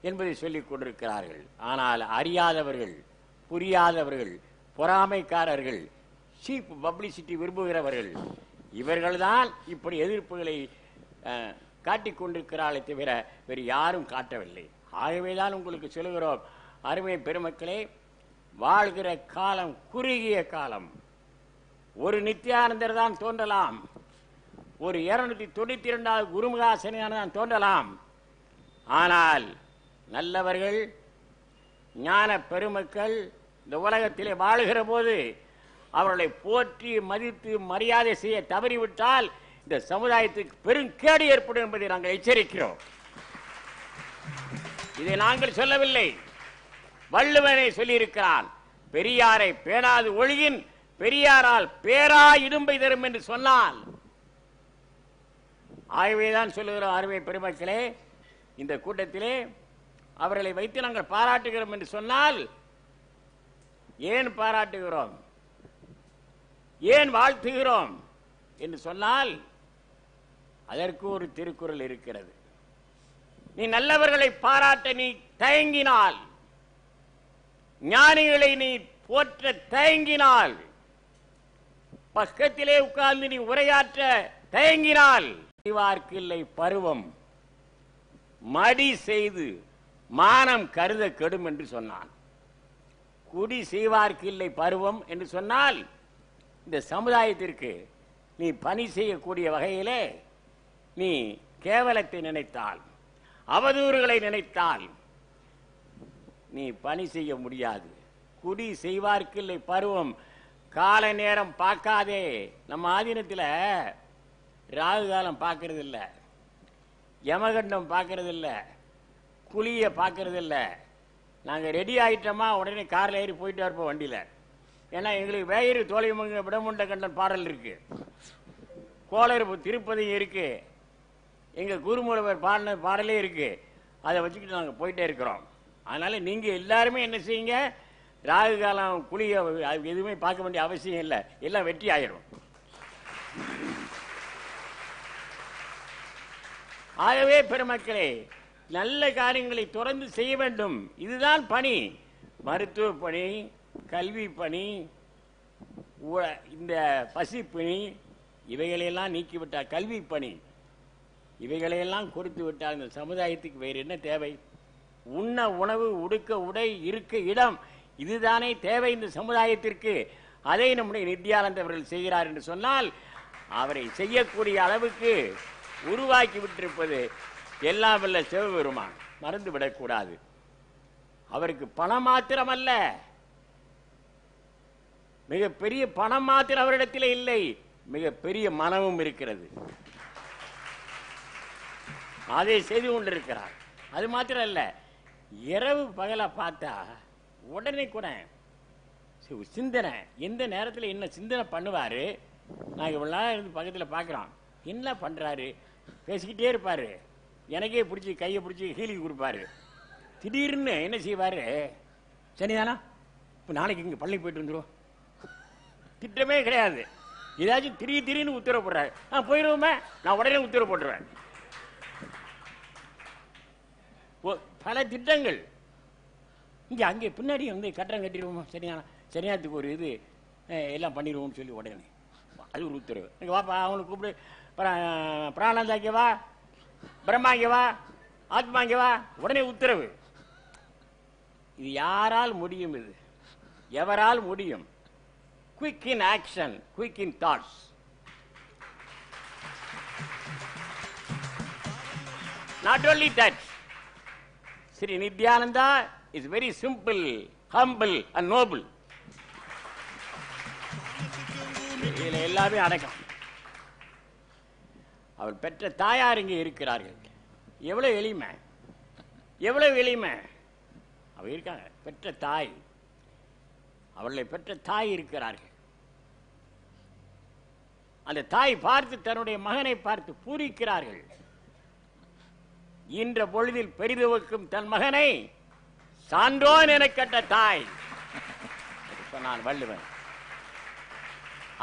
என்பதை சொல்லிக் கொண்டிருக்கிறார்கள். ஆனால் அறியாதவர்கள், புரியாதவர்கள், பொறாமைக்காரர்கள், சீப் பப்ளிசிட்டி விரும்புகிறவர்கள், இவர்கள்தான் இப்படி எதிர்ப்புகளை காட்டிக் கொண்டிருக்கிறார்களே தவிர வேறு யாரும் காட்டவில்லை. ஆகவேதான் உங்களுக்கு சொல்லுகிறோம், அருமை பெருமக்களே, வாழ்கிற காலம் குறுகிய காலம். ஒரு நித்யானந்தர் தான் தோன்றலாம், ஒரு 292வது குருமுகா சன்னிதானம் தான் தோன்றலாம். ஆனால் நல்லவர்கள், ஞான பெருமக்கள் இந்த உலகத்திலே வாழுகிற போது அவர்களை போற்றி மதித்து மரியாதை செய்ய தவறிவிட்டால் இந்த சமுதாயத்துக்கு பெரும் கேடு ஏற்படும் என்பதை நாங்கள் எச்சரிக்கிறோம். இதை நாங்கள் சொல்லவில்லை, வள்ளுவனை சொல்லியிருக்கிறான். பெரியாரை பேணாது ஒழியின் பெரியாரால் பேரா இடும்பை தரும் என்று சொன்னால். ஆகவேதான் சொல்லுகிறோம், அருமை பெருமக்களே, இந்த கூட்டத்திலே அவர்களை வைத்து நாங்கள் பாராட்டுகிறோம் என்று சொன்னால் ஏன் பாராட்டுகிறோம், ஏன் வாழ்த்துகிறோம் என்று சொன்னால் அதற்கு ஒரு திருக்குறள் இருக்கிறது. நீ நல்லவர்களை பாராட்ட நீ தயங்கினால், ஞானிகளை நீ போற்ற தயங்கினால், பக்கத்திலே உட்கார்ந்து நீ உரையாற்ற தயங்கினால் செய்வார்க்கில்லை பருவம் மடி செய்து மானம் கருத கெடும் என்று சொன்னான். குடி செய்வார்க்கில்லை பருவம் என்று சொன்னால் இந்த சமுதாயத்திற்கு நீ பணி செய்யக்கூடிய வகையிலே நீ கேவலத்தை நினைத்தால், அவதூறுகளை நினைத்தால் நீ பணி செய்ய முடியாது. குடி செய்வார்க்கில்லை பருவம். கால நேரம் பார்க்காதே. நம்ம ஆதீனத்தில் ராகு காலம் பார்க்கறது இல்லை, யமகண்டம் பார்க்கறது இல்லை, குழியை பார்க்கறது இல்லை. நாங்கள் ரெடி ஆகிட்டோமா உடனே காரில் ஏறி போயிட்டு இருப்போம் வண்டியில். ஏன்னா எங்களுக்கு வேயிறு தோலைமுங்க விடமுண்ட கண்டன் பாடல் இருக்கு, கோளறுப்பு திருப்பதியும் இருக்கு, எங்கள் குருமூலவர் பாடின பாடலே இருக்கு. அதை வச்சுக்கிட்டு நாங்கள் போயிட்டே இருக்கிறோம். அதனால நீங்கள் எல்லாருமே என்ன செய்யுங்க, ராகு காலம் குழியை எதுவுமே பார்க்க வேண்டிய அவசியம் இல்லை, எல்லாம் வெற்றி ஆயிரும். ஆகவே பெருமக்களே, நல்ல காரியங்களை தொடர்ந்து செய்ய வேண்டும். இதுதான் பணி. மருத்துவ பணி, கல்வி பணி, இந்த பசி பணி இவைகளையெல்லாம் நீக்கிவிட்டால், கல்வி பணி இவைகளையெல்லாம் கொடுத்து விட்டால் இந்த சமுதாயத்துக்கு வேறு என்ன தேவை? உண்ண உணவு, உடுக்க உடை, இருக்க இடம், இதுதானே தேவை இந்த சமுதாயத்திற்கு. அதை நம்முடைய நித்யானந்த அவர்கள் செய்கிறார் என்று சொன்னால் அவரை செய்யக்கூடிய அளவுக்கு உருவாக்கி விட்டிருப்பது எல்லாம் வல்ல சிவபெருமான். மறந்து விடக்கூடாது. அவருக்கு பணம் மாத்திரமல்ல, மிகப்பெரிய பணம் மாத்திரம் அவரிடத்தில் இல்லை, மிகப்பெரிய மனமும் இருக்கிறது. அதை செய்து கொண்டிருக்கிறார். அது மாத்திரம் அல்ல, இரவு பகலை பார்த்தா உடனே கூட சிந்தனை, எந்த நேரத்தில் என்ன சிந்தனை பண்ணுவார். நாங்கள் இவ்வளோ நேரம் இருந்து பக்கத்தில் பார்க்குறோம், என்ன பண்ணுறாரு, பேசிக்கிட்டே இருப்பார். எனக்கே பிடிச்சி கையை பிடிச்சி ஹீலிங் கொடுப்பாரு. திடீர்னு என்ன செய்வார், சரிதானா இப்போ நாளைக்கு இங்கே பள்ளிக்கு போயிட்டு வந்துடும், திட்டமே கிடையாது. ஏதாச்சும் திடீர்னு உத்தரவு போடுறாரு. போயிடுவோமே, நான் உடனே உத்தரவு போட்டுருவேன். பல திட்டங்கள் இங்கே அங்கே பின்னாடி வந்து கட்டணம் கட்டிடுவோமா, சரியானத்துக்கு ஒரு இது எல்லாம் பண்ணிடுவோம்னு சொல்லி உடனே அது ஒரு உத்தரவு. இங்கே வாப்பா, அவங்களை கூப்பிடு, பிராணந்தாங்க வா, பிரம்மாங்க வா, ஆத்மாங்க வா, உடனே உத்தரவு. இது யாரால் முடியும்? இது எவரால் முடியும்? Quick in action, quick in thoughts. Not only that, Sri Nityananda is very simple, humble and noble. இதில் எல்லாமே அடக்கம். அவள் பெற்ற தாயார் இங்கே இருக்கிறார்கள். எவ்வளவு எளிமை, எவ்வளவு எளிமை. அவள் இருக்காங்க, பெற்ற தாய், அவளை பெற்ற தாய் இருக்கிறார்கள். அந்த தாய் பார்த்து தன்னுடைய மகனை பார்த்து பூரிக்கிறார்கள். இன்ற பொழுதில் பெரிதுவக்கும் தன் மகனை சான்றோன் என கட்ட தாய் சொன்னான் வள்ளுவன்.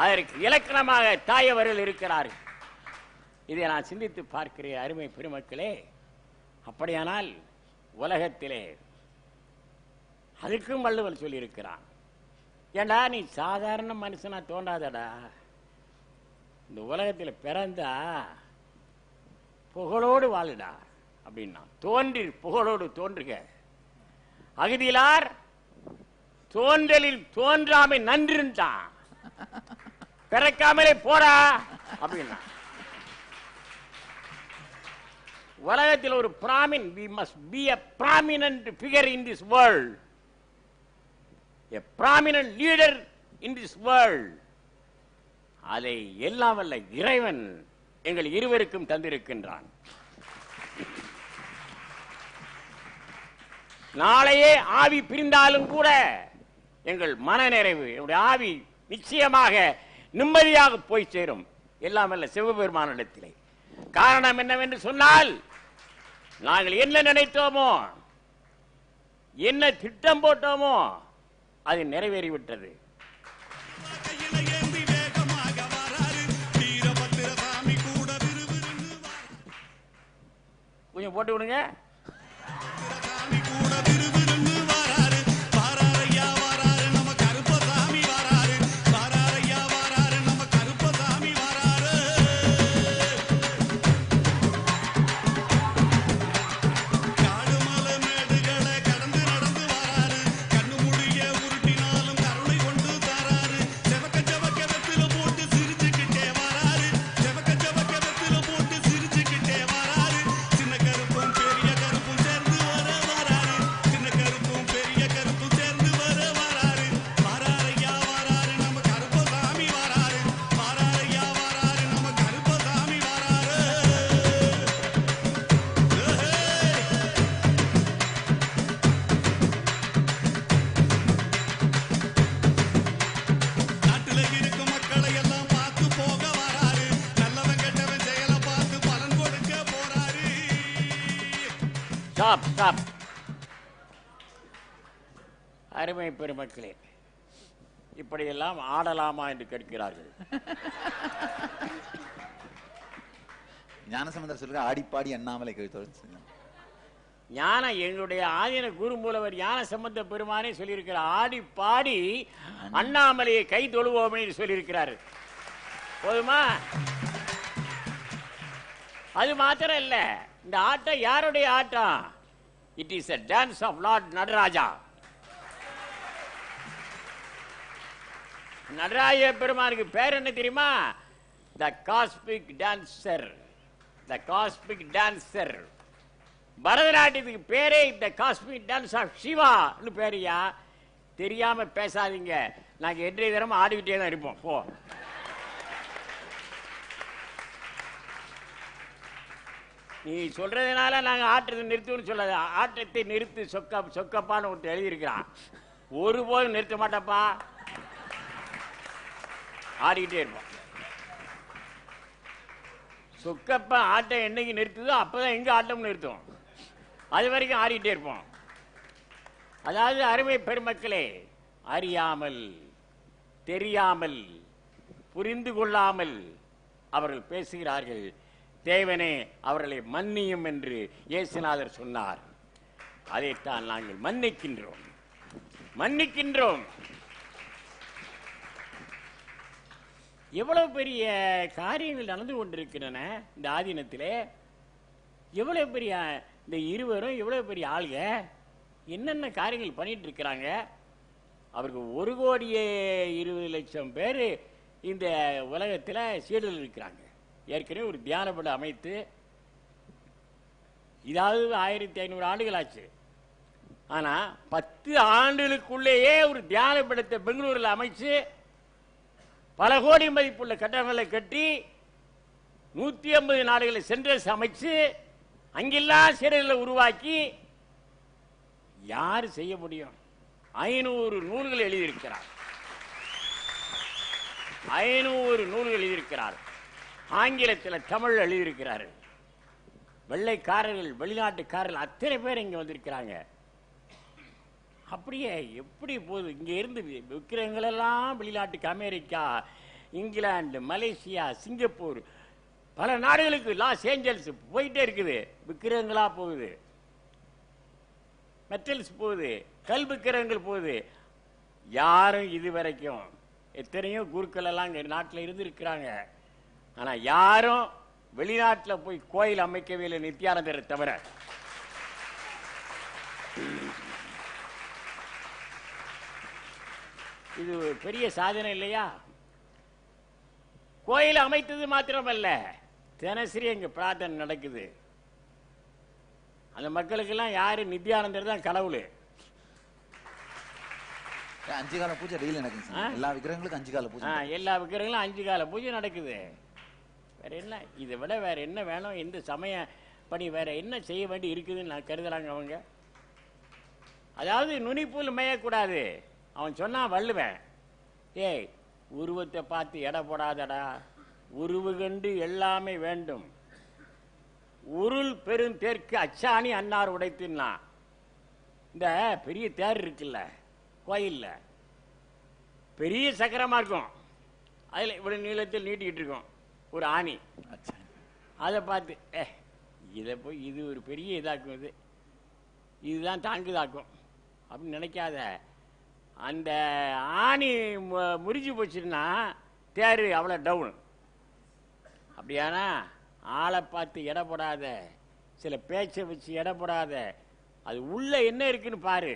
அதற்கு இலக்கணமாக தாய் அவர்கள் இருக்கிறார்கள். இதை நான் சிந்தித்து பார்க்கிறேன் அருமை பெருமக்களே. அப்படியானால் உலகத்திலே அதுக்கும் வள்ளுவன் சொல்லியிருக்கிறான், ஏண்டா நீ சாதாரண மனுஷனா தோன்றாதடா, இந்த உலகத்தில் பிறந்தா புகழோடு வாழுடா அப்படின்னா. தோன்றி புகழோடு தோன்றுக, அகதியிலார் தோன்றலில் தோன்றாமை நன்றுட்டான், பிறக்காமலே போடா அப்படின்னா. உலகத்தில் ஒரு Brahmin, we must be a prominent figure in this world, a prominent leader in this world. அதை எல்லாம் வல்ல இறைவன் எங்கள் இருவருக்கும் தந்திருக்கின்றான். நாளையே ஆவி பிரிந்தாலும் கூட எங்கள் மன நிறைவு, என்னுடைய ஆவி நிச்சயமாக நிம்மதியாக போய் சேரும் எல்லாம் அல்ல சிவபெருமானிடத்திலே. காரணம் என்னவென்று சொன்னால், நாங்கள் என்ன நினைத்தோமோ, என்ன திட்டம் போட்டோமோ அது நிறைவேறிவிட்டது. கொஞ்சம் போட்டு விடுங்க. அருமை பெருமக்களே, இப்படியெல்லாம் ஆடலாமா என்று கேட்கிறார்கள். ஞானசம்பந்தர் சொல்லுங்க, ஆடிப்பாடி அண்ணாமலை கவிதை. ஞான எங்களுடைய ஆதீன குருமூலவர் ஞான சம்பந்த பெருமானே சொல்லியிருக்கிறார், ஆடி பாடி அண்ணாமலையை கை தொழுவோமே சொல்லியிருக்கிறார். போதுமா? அது மாத்திரம் இல்ல, இந்த ஆட்டம் யாருடைய ஆட்டம்? It is a dance of lord Nataraja. Nataraja பெருமானுக்கு பேர் என்ன தெரியுமா? The cosmic dancer. The cosmic dancer. பரதநாட்டியத்துக்கு பேரே இந்த காஸ்மிக் டான்ஸ் ஆஃப் சிவான்னு பேரையா. தெரியாம பேசாதீங்க, நாங்க என்டைய தரமா ஆடிக்கிட்டே தான் இருப்போம். போ. நீ சொல்றதுனால நாங்க ஆட்டத்தை நிறுத்துவோம்னு சொல்லாத. ஆட்டத்தை நிறுத்து சொக்கப்பான்னு ஒருத்தர் எழுதியிருக்கிறான். ஒருபோதும் நிறுத்த மாட்டப்பா, ஆடிக்கிட்டே இருப்போம். சொக்கப்ப ஆட்டம் என்னைக்கு நிறுத்துதோ அப்பதான் எங்க ஆட்டம் நிறுத்தும். அது வரைக்கும் ஆடிக்கிட்டே இருப்போம். அதாவது அருமை பெருமக்களே, அறியாமல் தெரியாமல் புரிந்து கொள்ளாமல் அவர்கள் பேசுகிறார்கள். தேவனே அவர்களை மன்னியும் என்று இயேசுநாதர் சொன்னார். அதைத்தான் நாங்கள் மன்னிக்கின்றோம். எவ்வளவு பெரிய காரியங்கள் நடந்து கொண்டிருக்கின்றன இந்த ஆதீனத்திலே. எவ்வளவு பெரிய இந்த இருவரும் எவ்வளவு பெரிய ஆளுங்க, என்னென்ன காரியங்கள் பண்ணிட்டு இருக்கிறாங்க. அவருக்கு 1,20,00,000 பேர் இந்த உலகத்தில் சீடர்கள் இருக்கிறாங்க. ஏற்கனவே ஒரு தியானப்படம் அமைத்து இதாவது 1500 ஆண்டுகள் ஆச்சு. ஆனா 10 ஆண்டுகளுக்குள்ளேயே ஒரு தியானப்படத்தை பெங்களூரில் அமைச்சு பல கோடி மதிப்புள்ள கட்டடங்களை கட்டி 150 நாடுகளை சென்டர்ஸ் அமைச்சு அங்கெல்லாம் சீடர்களை உருவாக்கி யார் செய்ய முடியும்? 500 நூல்கள் எழுதியிருக்கிறார். 500 நூல்கள் எழுதியிருக்கிறார். ஆங்கிலத்தில் தமிழ் எழுதியிருக்கிறார்கள். வெள்ளைக்காரர்கள் வெளிநாட்டுக்காரர்கள் அத்தனை பேர் இங்க வந்திருக்கிறாங்க. அப்படியே எப்படி போகுது? இங்க இருந்து விக்கிரகங்கள் எல்லாம் வெளிநாட்டுக்கு அமெரிக்கா, இங்கிலாந்து, மலேசியா, சிங்கப்பூர், பல நாடுகளுக்கு, லாஸ் ஏஞ்சல்ஸ் போயிட்டே இருக்குது. விக்கிரகங்களா போகுது, மெட்டல்ஸ் போகுது, கல் விக்கிரகங்கள் போகுது. யாரும் இதுவரைக்கும் எத்தனையோ குருக்கள் எல்லாம் இங்க நாட்டில் இருந்திருக்கிறாங்க. ஆனா யாரும் வெளிநாட்டில் போய் கோயில் அமைக்கவே இல்லை, நித்யானந்தரை தவிர. இது பெரிய சாதனை இல்லையா? கோயில் அமைத்தது மாத்திரமல்ல, தினசரி எங்க பிரார்த்தனை நடக்குது. அந்த மக்களுக்கெல்லாம் யாரு? நித்யானந்தர் தான் கடவுள். 5 கால பூஜை டெய்லி நடக்குது சார். எல்லா விக்கிரகங்களுக்கும் 5 கால பூஜை. எல்லா விக்கிரகங்களும் 5 கால பூஜை நடக்குது. வேற என்ன? இதை விட வேற என்ன வேணும்? எந்த சமய பணி வேற என்ன செய்ய வேண்டி இருக்குதுன்னு நான் கருதுறாங்க அவங்க. அதாவது நுனிப்புல் மேயக்கூடாது. அவன் சொன்னான் வள்ளுவன், ஏய் உருவத்தை பார்த்து எடை போடாதடா, உருவு கண்டு எல்லாமே வேண்டும், உருள் பெருந்தேர்க்கு அச்சாணி அன்னார் உடைத்துன்னா. இந்த பெரிய தேர் இருக்குல்ல கோயில்ல, பெரிய சக்கரமா இருக்கும், அதில் இவ்வளவு நீளத்தில் நீட்டிக்கிட்டு இருக்கும் ஒரு ஆணி. அதை பார்த்து இதை போய் இது ஒரு பெரிய இதாக்கும், இதுதான் தாங்குதாக்கும் அப்படின்னு நினைக்காத. அந்த ஆணி முறிஞ்சு போச்சுன்னா தேர் அவ்வளோ டவுன். அப்படியானா ஆளை பார்த்து எடை போடாத, சில பேச்சை வச்சு எடை போடாத, அது உள்ள என்ன இருக்குன்னு பாரு.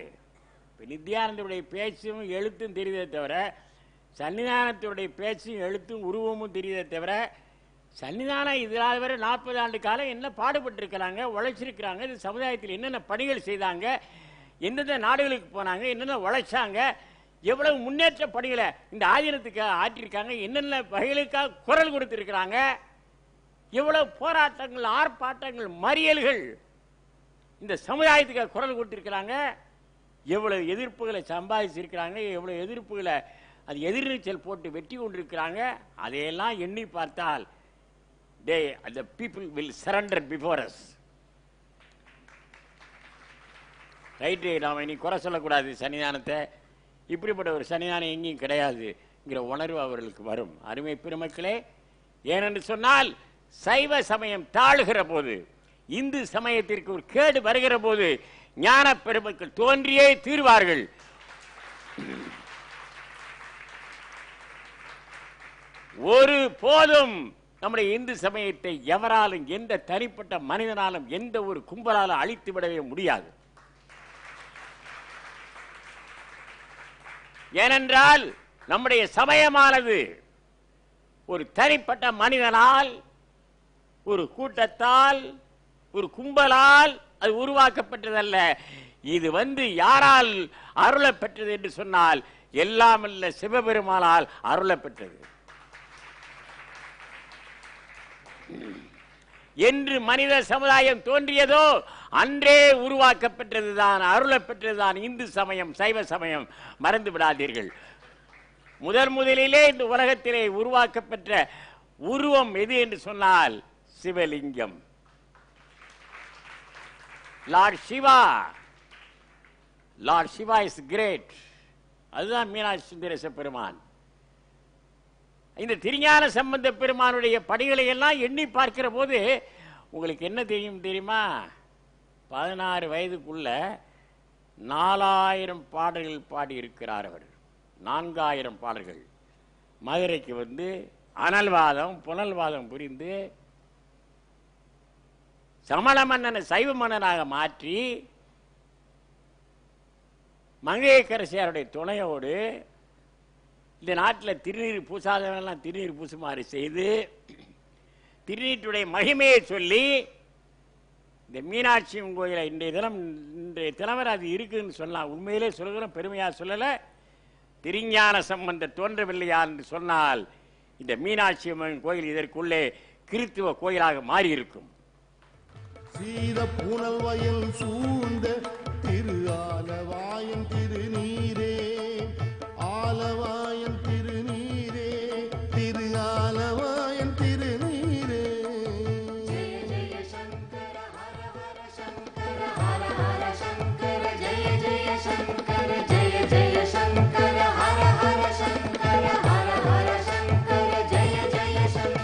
இப்போ நித்யானந்தருடைய பேச்சும் எழுத்தும் தெரியுதே தவிர, சன்னிதானத்துடைய பேச்சும் எழுத்தும் உருவமும் தெரியுதே தவிர, சன்னிதானம் இதனால் வரை 40 ஆண்டு காலம் என்ன பாடுபட்டிருக்கிறாங்க, உழைச்சிருக்கிறாங்க, இந்த சமுதாயத்தில் என்னென்ன பணிகள் செய்தாங்க, எந்தெந்த நாடுகளுக்கு போனாங்க, என்னென்ன உழைச்சாங்க, எவ்வளவு முன்னேற்ற பணிகளை இந்த ஆதீனத்துக்கு ஆற்றிருக்காங்க, என்னென்ன வகைகளுக்காக குரல் கொடுத்திருக்கிறாங்க, எவ்வளவு போராட்டங்கள், ஆர்ப்பாட்டங்கள், மறியல்கள் இந்த சமுதாயத்துக்காக குரல் கொடுத்திருக்கிறாங்க, எவ்வளவு எதிர்ப்புகளை சம்பாதிச்சிருக்கிறாங்க, எவ்வளவு எதிர்ப்புகளை அது எதிர்நீச்சல் போட்டு வெற்றி கொண்டிருக்கிறாங்க. அதையெல்லாம் எண்ணி பார்த்தால் the people will surrender before us. Right, நாம் இனி குறை சொல்லக்கூடாது சன்னிதானத்தை. இப்படிப்பட்ட ஒரு சன்னிதானம் எங்கேயும் கிடையாதுங்கிற உணர்வு அவர்களுக்கு வரும். அருமை பெருமக்களே, ஏனென்று சொன்னால் சைவ சமயம் தாழுகிற போது, இந்து சமயத்திற்கு ஒரு கேடு வருகிற போது ஞான பெருமக்கள் தோன்றியே தீர்வார்கள். ஒரு போதும் நம்முடைய இந்து சமயத்தை எவராலும், எந்த தனிப்பட்ட மனிதனாலும், எந்த ஒரு கும்பலாலும் அழித்து விடவே முடியாது. ஏனென்றால் நம்முடைய சமயமானது ஒரு தனிப்பட்ட மனிதனால், ஒரு கூட்டத்தால், ஒரு கும்பலால் அது உருவாக்கப்பட்டதல்ல. இது யாரால் அருளப்பெற்றது என்று சொன்னால் எல்லாம் அல்ல சிவபெருமானால் அருளப்பெற்றது. என்று மனித சமுதாயம் தோன்றியதோ அன்றே உருவாக்கப்பட்டதுதான், அருளப்பெற்றதுதான் இந்து சமயம், சைவ சமயம். மறந்து விடாதீர்கள். முதலிலே இந்த உலகத்திலே உருவாக்கப்பெற்ற உருவம் எது என்று சொன்னால் சிவலிங்கம். Lord Shiva, lord Shiva is great. அதுதான் மீனாட்சி சுந்தரேச பெருமான். இந்த திருஞான சம்பந்த பெருமானுடைய படிகளை எல்லாம் எண்ணி பார்க்கிற போது உங்களுக்கு என்ன தெரியுமா? 16 வயதுக்குள்ள 4000 பாடல்கள் பாடியிருக்கிறார் அவர். 4000 பாடல்கள். மதுரைக்கு அனல்வாதம் புனல்வாதம் புரிந்து சமண மன்னனை சைவ மன்னனாக மாற்றி மங்கையர்க்கரசியாருடைய துணையோடு இந்த நாட்டில் திருநீர் பூசாதவெல்லாம் திருநீர் பூசுமாறு செய்து திருநீற்றுடைய மகிமையை சொல்லி இந்த மீனாட்சி கோயிலை இன்றைய தினவரை அது இருக்குதுன்னு சொல்லலாம். உண்மையிலே சொல்கிறோம், பெருமையாக சொல்லலை. திருஞான சம்பந்தர் தோன்றவில்லையா என்று சொன்னால் இந்த மீனாட்சி அம்மன் கோயில் இதற்குள்ளே கிறித்துவ கோயிலாக மாறியிருக்கும். சீத புனல் வயல் சூழ்ந்த திரு ஆலவாயன் திருநீரே, ஆலவாயன் திருநீரே, திரு ஆலவாயன் திருநீரே. ஜெய ஜெய சங்கர ஹர ஹர சங்கர ஹர ஹர சங்கர, ஜெய ஜெய சங்கர, ஜெய ஜெய சங்கர ஹர ஹர சங்கர ஹர ஹர சங்கர, ஜெய ஜெய சங்கர.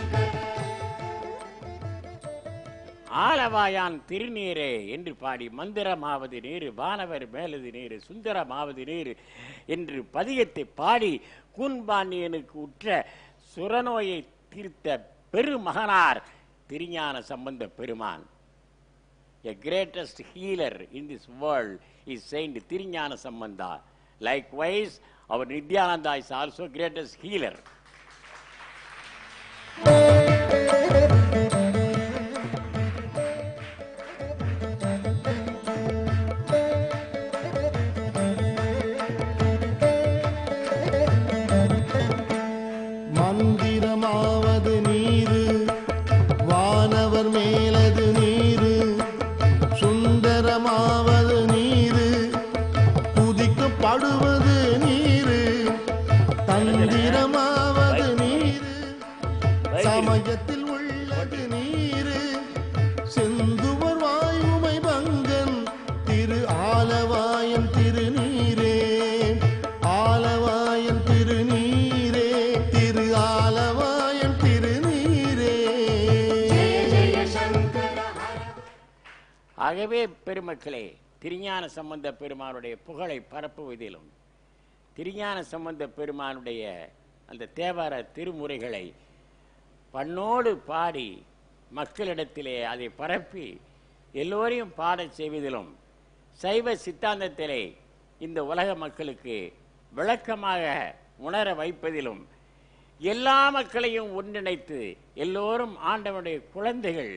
ஆலவாயான் திருநீரே என்று பாடி மந்திரமாவது நீர், வானவர் மேலது நீர், சுந்தரமாவது நீர் என்று பதிகத்தை பாடி கூன்பாண்டியனுக்கு உற்ற சுரநோயை தீர்த்த பெருமகனார் திருஞான சம்பந்த பெருமான். A greatest healer in this world is Saint Tirunjana Sambandha. Likewise, our Nityananda is also greatest healer. மந்திரமாவது நீரு, வானவர் மேலது நீரு, சுந்தரமாவது நீரு, துதிக்கப்படுவது நீரு, தந்திரமாவது நீரு, சமயத்தில் உள்ளது நீரு, செந்துவர் வாயுமை பங்கன் திரு ஆலவாயன் திருநீரே, ஆலவாயன் திருநீரே, திரு ஆலவாயன் திருநீரே. ஆகவே பெருமக்களே, திருஞான சம்பந்த பெருமானுடைய புகழை பரப்புவதிலும் திருஞான சம்பந்த பெருமானுடைய அந்த தேவார திருமுறைகளை பண்ணோடு பாடி மக்களிடத்திலே அதை பரப்பி எல்லோரையும் பாடச் செய்வதிலும் சைவ சித்தாந்தத்திலே இந்த உலக மக்களுக்கு விளக்கமாக உணர வைப்பதிலும் எல்லா மக்களையும் ஒன்றிணைத்து எல்லோரும் ஆண்டவனுடைய குழந்தைகள்,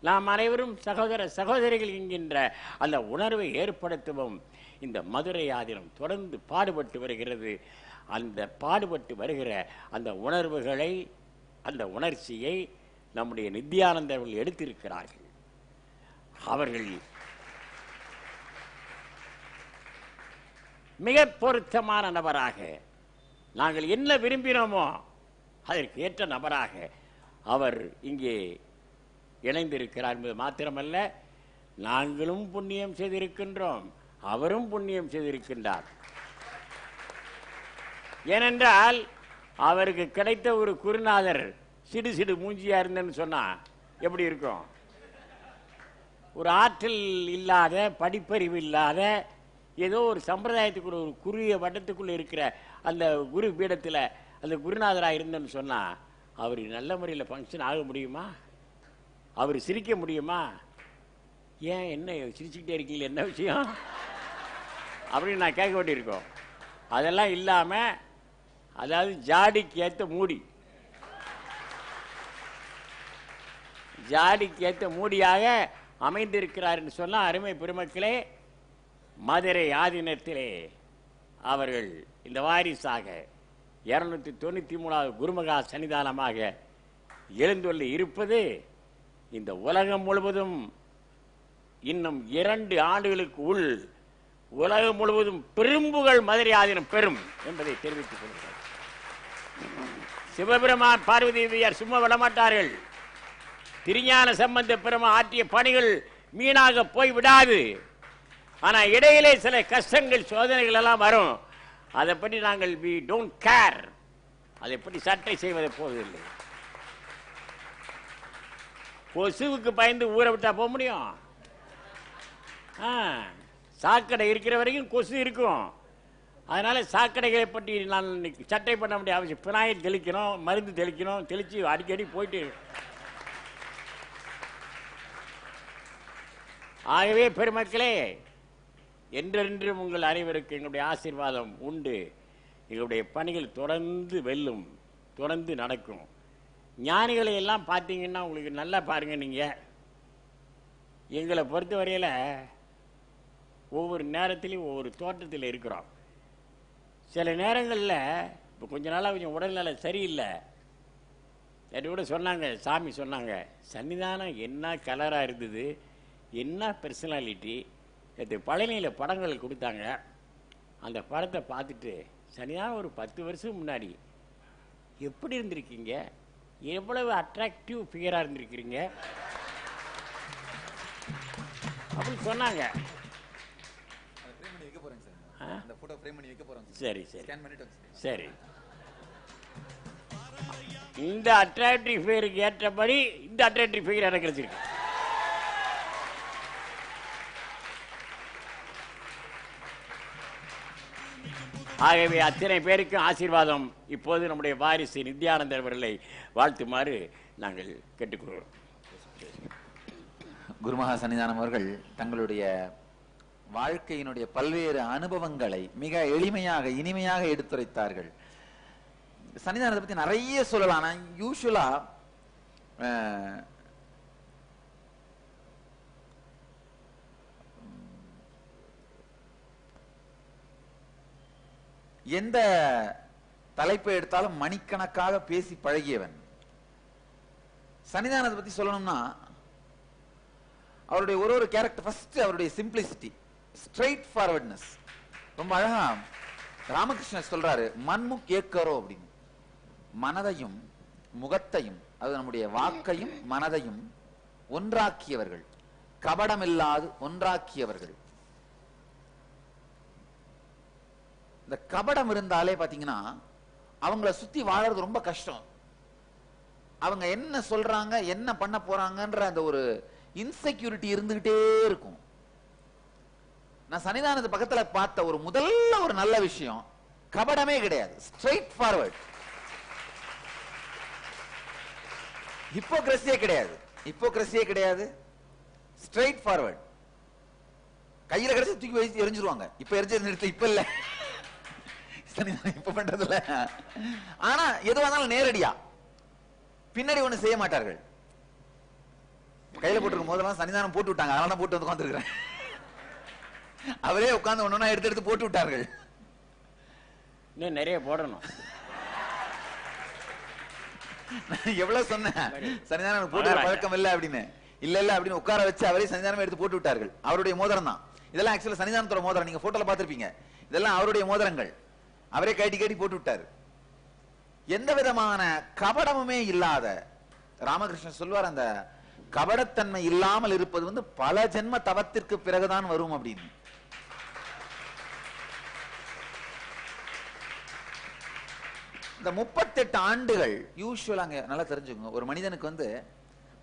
நாம் அனைவரும் சகோதர சகோதரிகள் என்கின்ற அந்த உணர்வை ஏற்படுத்தவும் இந்த மதுரை ஆதீனம் தொடர்ந்து பாடுபட்டு வருகிறது. அந்த பாடுபட்டு வருகிற அந்த உணர்வுகளை, அந்த உணர்ச்சியை நம்முடைய நித்யானந்தர்கள் எடுத்திருக்கிறார்கள். அவர்கள் மிக பொருத்தமான நபராக, நாங்கள் என்ன விரும்பினோமோ அதற்கு ஏற்ற நபராக அவர் இங்கே இணைந்திருக்கிறார் என்பது மாத்திரமல்ல, நாங்களும் புண்ணியம் செய்திருக்கின்றோம், அவரும் புண்ணியம் செய்திருக்கின்றார். ஏனென்றால் அவருக்கு கிடைத்த ஒரு குருநாதர் சிடு சிடு மூஞ்சியா இருந்தேன்னு சொன்னா எப்படி இருக்கும்? ஒரு ஆற்றல் இல்லாத, படிப்பறிவு இல்லாத, ஏதோ ஒரு சம்பிரதாயத்துக்குள்ள ஒரு குறுகிய வட்டத்துக்குள்ளே இருக்கிற அந்த குரு பீடத்தில் அந்த குருநாதராக இருந்தேன்னு சொன்னால் அவர் நல்ல முறையில் ஃபங்க்ஷன் ஆக முடியுமா? அவர் சிரிக்க முடியுமா? ஏன் என்ன சிரிச்சுக்கிட்டே இருக்கீங்களே, என்ன விஷயம் அப்படின்னு நான் கேட்க வேண்டியிருக்கோம். அதெல்லாம் இல்லாமல், அதாவது ஜாடிக்கு ஏற்ற மூடி, ஜாடிக்கு ஏற்ற மூடியாக அமைந்திருக்கிறார் என்று சொன்னால், அருமை பெருமக்களே, மதுரை ஆதீனத்திலே அவர்கள் இந்த வாரிசாக 293வது குருமகா சன்னிதானமாக எழுந்துள்ள இருப்பது இந்த உலகம் முழுவதும் இன்னும் 2 ஆண்டுகளுக்கு உள் உலகம் முழுவதும் பெரும்புகள் மதுரை ஆதீனம் பெறும் என்பதை தெரிவித்துக் கொள்கிறேன். சிவபெருமான் பார்வதியார் சும்மா விடமாட்டார்கள். திருஞான சம்பந்த பெருமான் ஆற்றிய பணிகள் மீனாக போய் விடாது. ஆனால் இடையிலே சில கஷ்டங்கள், சோதனைகள் எல்லாம் வரும். அதை பற்றி நாங்கள் we don't care. அதை பற்றி சட்டை செய்வதை போவதில்லை. கொசுவுக்கு பயந்து ஊரை விட்டா போக முடியும்? சாக்கடை இருக்கிற வரைக்கும் கொசு இருக்கும். அதனால சாக்கடைகளை பற்றி நான் சட்டை பண்ண வேண்டிய அவசியம். பினாயில் தெளிக்கணும், மருந்து தெளிக்கணும், தெளித்து அடிக்கடி போயிட்டு. ஆகவே பெருமக்களே, என்றென்றும் உங்கள் அனைவருக்கு எங்களுடைய ஆசீர்வாதம் உண்டு. எங்களுடைய பணிகள் தொடர்ந்து வெல்லும், தொடர்ந்து நடக்கும். ஞானிகளை எல்லாம் பார்த்தீங்கன்னா உங்களுக்கு நல்லா பாருங்க. நீங்கள் எங்களை பொறுத்தவரையில் ஒவ்வொரு நேரத்திலையும் ஒவ்வொரு தோட்டத்தில் இருக்கிறோம். சில நேரங்களில் இப்போ கொஞ்ச நாளாக கொஞ்சம் உடல்நல சரியில்லை. என்கிட்ட கூட சொன்னாங்க, சாமி சொன்னாங்க, சன்னிதானம் என்ன கலராக இருந்தது, என்ன பர்சனாலிட்டி. இது பழனியில் படங்கள் கொடுத்தாங்க. அந்த படத்தை பார்த்துட்டு, சன்னிதானம் ஒரு 10 வருஷம் முன்னாடி எப்படி இருந்திருக்கீங்க, எவ்வளவு அட்ராக்டிவ் ஃபிகராக இருந்திருக்கிறீங்க அப்படின்னு சொன்னாங்க. சரி சரி சரி. இந்த அட்ராக்டிவ் ஃபிகருக்கு ஏற்றபடி இந்த அட்ராக்டிவ் ஃபிகர் எனக்கு கிடைச்சிருக்கு. ஆகவே அத்தனை பேருக்கும் ஆசீர்வாதம். இப்போது நம்முடைய வாரிசு நித்யானந்தர் அவர்களை வாழ்த்துமாறு நாங்கள் கேட்டுக்கொள்கிறோம். குருமகா சன்னிதானம் அவர்கள் தங்களுடைய வாழ்க்கையினுடைய பல்வேறு அனுபவங்களை மிக எளிமையாக, இனிமையாக எடுத்துரைத்தார்கள். சன்னிதானத்தை பத்தி நிறைய சொல்லலாம். ஆனால் யூஸ்வலா எந்த தலைப்பை எடுத்தாலும் மணிக்கணக்காக பேசி பழகியவன். சன்னிதானத்தை பத்தி சொல்லணும்னா அவருடைய ஒரு கேரக்டர், ஃபர்ஸ்ட் அவருடைய சிம்பிளிசிட்டி, ஸ்ட்ரெயிட் ஃபார்வர்ட்னஸ். ரொம்ப அழகா ராமகிருஷ்ணர் சொல்றாரு, மன்முக் ஏக்கரோ அப்படின்னு. மனதையும் முகத்தையும், அது நம்முடைய வாக்கையும் மனதையும் ஒன்றாக்கியவர்கள், கபடமில்லாது ஒன்றாக்கியவர்கள். இந்த கபடம் இருந்தாலே பாத்தீங்கன்னா அவங்கள சுத்தி வாழறது ரொம்ப கஷ்டம். அவங்க என்ன சொல்றாங்க, என்ன பண்ண போறாங்கன்ற அந்த ஒரு இன்செக்யூரிட்டி இருந்துகிட்டே இருக்கும். நான் சன்னிதானத்து பக்கத்துல பார்த்த முதல்ல ஒரு நல்ல விஷயம், கபடமே கிடையாது, ஸ்ட்ரெயிட் ஃபார்வர்ட். ஹிப்போக்ரஸியே கிடையாது, ஸ்ட்ரெயிட் ஃபார்வர்ட். கையில கிடைச்சி தூக்கி வச்சு எரிஞ்சிருவாங்க. இப்ப எரிஞ்ச நிறுத்த இப்ப இல்ல, இப்ப பண்றதுல. ஆனா எதுவாக இருந்தாலும் நேரடியா, பின்னாடி ஒண்ணு செய்ய மாட்டார்கள். கையில போட்டுருக்கும் போதெல்லாம் சன்னிதானம் போட்டு விட்டாங்க, அதனால தான் போட்டு வந்து உட்காந்துருக்கிறேன். அவரே உட்கார்ந்து ஒண்ணு எடுத்து போட்டு விட்டார்கள். இன்னும் நிறைய போடணும். எவ்வளவு சொன்னேன், சன்னிதானம் போட்டு பழக்கம் இல்லை அப்படின்னு. இல்ல அப்படின்னு உட்கார வச்சு அவரே சன்னிதானம் எடுத்து போட்டு விட்டார்கள். அவருடைய மோதிரம் தான் இதெல்லாம். ஆக்சுவலா சன்னிதானத்தோட மோதிரம் நீங்க போட்டோல பாத்திருப்பீங்க. இதெல்லாம் அவருடைய மோதிரங்கள். அவரே கட்டி போட்டு விட்டாரு. எந்த விதமான கபடமுமே இல்லாத ராமகிருஷ்ணன் சொல்வார், அந்த கபடத்தன்மை இல்லாமல் இருப்பது பல ஜென்ம தவத்திற்கு பிறகுதான் வரும் அப்படின்னு. இந்த 38 ஆண்டுகள் யூசுவலாங்க நல்லா தெரிஞ்சுக்கோங்க. ஒரு மனிதனுக்கு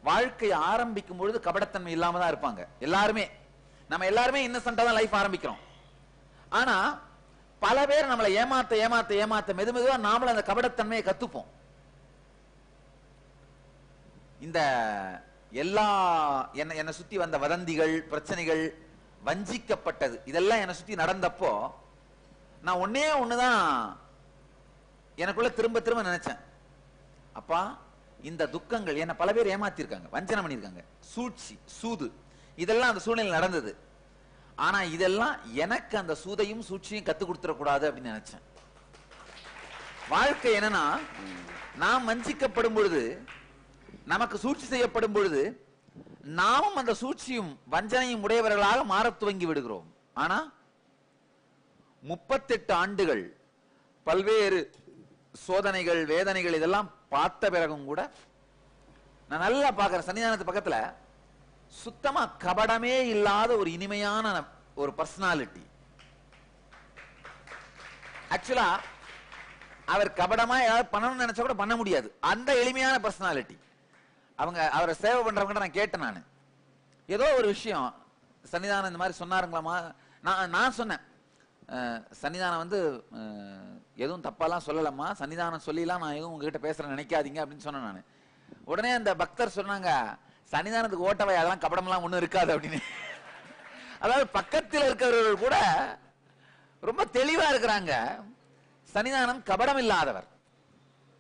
வாழ்க்கை ஆரம்பிக்கும் பொழுது கபடத்தன்மை இல்லாம தான் இருப்பாங்க எல்லாருமே. நம்ம எல்லாருமே இன்னசென்ட்டா தான் லைஃப் ஆரம்பிக்கிறோம். ஆனா பல பேர் நம்மளை ஏமாத்த ஏமாத்த ஏமாத்த மெதுமெதுவா நாமளும் அந்த கபடத்தன்மையை கத்துப்போம். இந்த எல்லா என்னை சுத்தி வந்த வதந்திகள், பிரச்சனைகள், வஞ்சிக்கப்பட்டது, இதெல்லாம் என்னை சுத்தி நடந்தப்போ நான் ஒன்னே ஒண்ணுதான் எனக்குள்ள திரும்ப திரும்ப நினைச்சேன். அப்பா, இந்த துக்கங்கள் என்ன பல பேர் ஏமாத்திருக்காங்க, வஞ்சனை பண்ணிருக்காங்க, சூழ்ச்சி, சூது, இதெல்லாம் அந்த சூழ்நிலை நடந்தது. ஆனா இதெல்லாம் எனக்கு அந்த சூதையும் சூழ்ச்சியும் கத்து கொடுத்துடக்கூடாது அப்படின்னு நினைச்சேன். வாழ்க்கை என்னன்னா, நாம் வஞ்சிக்கப்படும் பொழுது, நமக்கு சூழ்ச்சி செய்யப்படும் பொழுது நாமும் அந்த சூழ்ச்சியும் வஞ்சனையும் உடையவர்களாக மாற துவங்கி விடுகிறோம். ஆனா 38 ஆண்டுகள் பல்வேறு சோதனைகள், வேதனைகள் இதெல்லாம் பார்த்த பிறகும் கூட நான் நல்லா பார்க்கிறேன், சன்னிதானத்து பக்கத்துல சுத்தமா கபடமே இல்லாத ஒரு இனிமையான ஒரு பர்சனாலிட்டி. ஆக்சுவலா அவர் கபடமா ஏதாவது பண்ணணும்னு நினைச்சா கூட பண்ண முடியாது, அந்த எளிமையான பர்சனாலிட்டி. அவரை சேவை பண்றவங்க நான் கேட்டேன், நான் ஏதோ ஒரு விஷயம் சன்னிதானம் இந்த மாதிரி சொன்னாருங்களாமா. நான் சொன்னேன், சன்னிதானம் வந்து எதுவும் தப்பாலாம் சொல்லலம்மா, சன்னிதானம் சொல்லிலாம் நான் எதுவும் உங்ககிட்ட பேசுறேன் நினைக்காதீங்க அப்படின்னு சொன்னேன் நான். உடனே அந்த பக்தர் சொன்னாங்க, சன்னிதானத்துக்கு ஓட்டவை அதெல்லாம் கபடம்லாம் ஒண்ணும் இருக்காது அப்படின்னு. அதாவது பக்கத்தில் இருக்கிறவர்கள் கூட ரொம்ப தெளிவா இருக்கிறாங்க. சன்னிதானம் கபடம் இல்லாதவர்,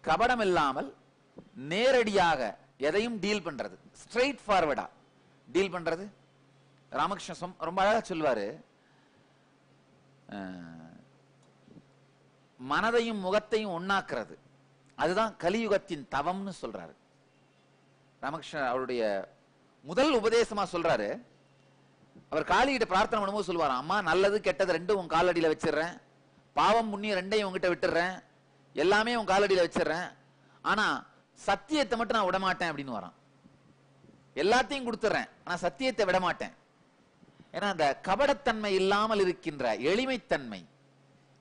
கபடம் இல்லாமல் நேரடியாக எதையும் டீல் பண்றது, ஸ்ட்ரெயிட் ஃபார்வர்டா டீல் பண்றது. ராமகிருஷ்ணன் ரொம்ப அழகா சொல்வாரு, மனதையும் முகத்தையும் ஒண்ணாக்குறது, அதுதான் கலியுகத்தின் தவம்னு சொல்றாரு ராமகிருஷ்ணன். அவருடைய முதல் உபதேசமா சொல்றாரு, அவர் காளிகிட்ட பிரார்த்தனை பண்ணும்போது சொல்லுவாராம், அம்மா நல்லது கெட்டது ரெண்டும் உன் காலடியில வச்சிடுறேன், பாவம் புண்ணியம் ரெண்டையும் உங்ககிட்ட விட்டுறேன், எல்லாமே உன் காலடியில வச்சிடுறேன், ஆனா சத்தியத்தை மட்டும் நான் விடமாட்டேன் அப்படின்னு வரான். எல்லாத்தையும் கொடுத்துறேன், ஆனா சத்தியத்தை விடமாட்டேன். ஏன்னா அந்த கபடத்தன்மை இல்லாமல் இருக்கின்ற எளிமைத்தன்மை,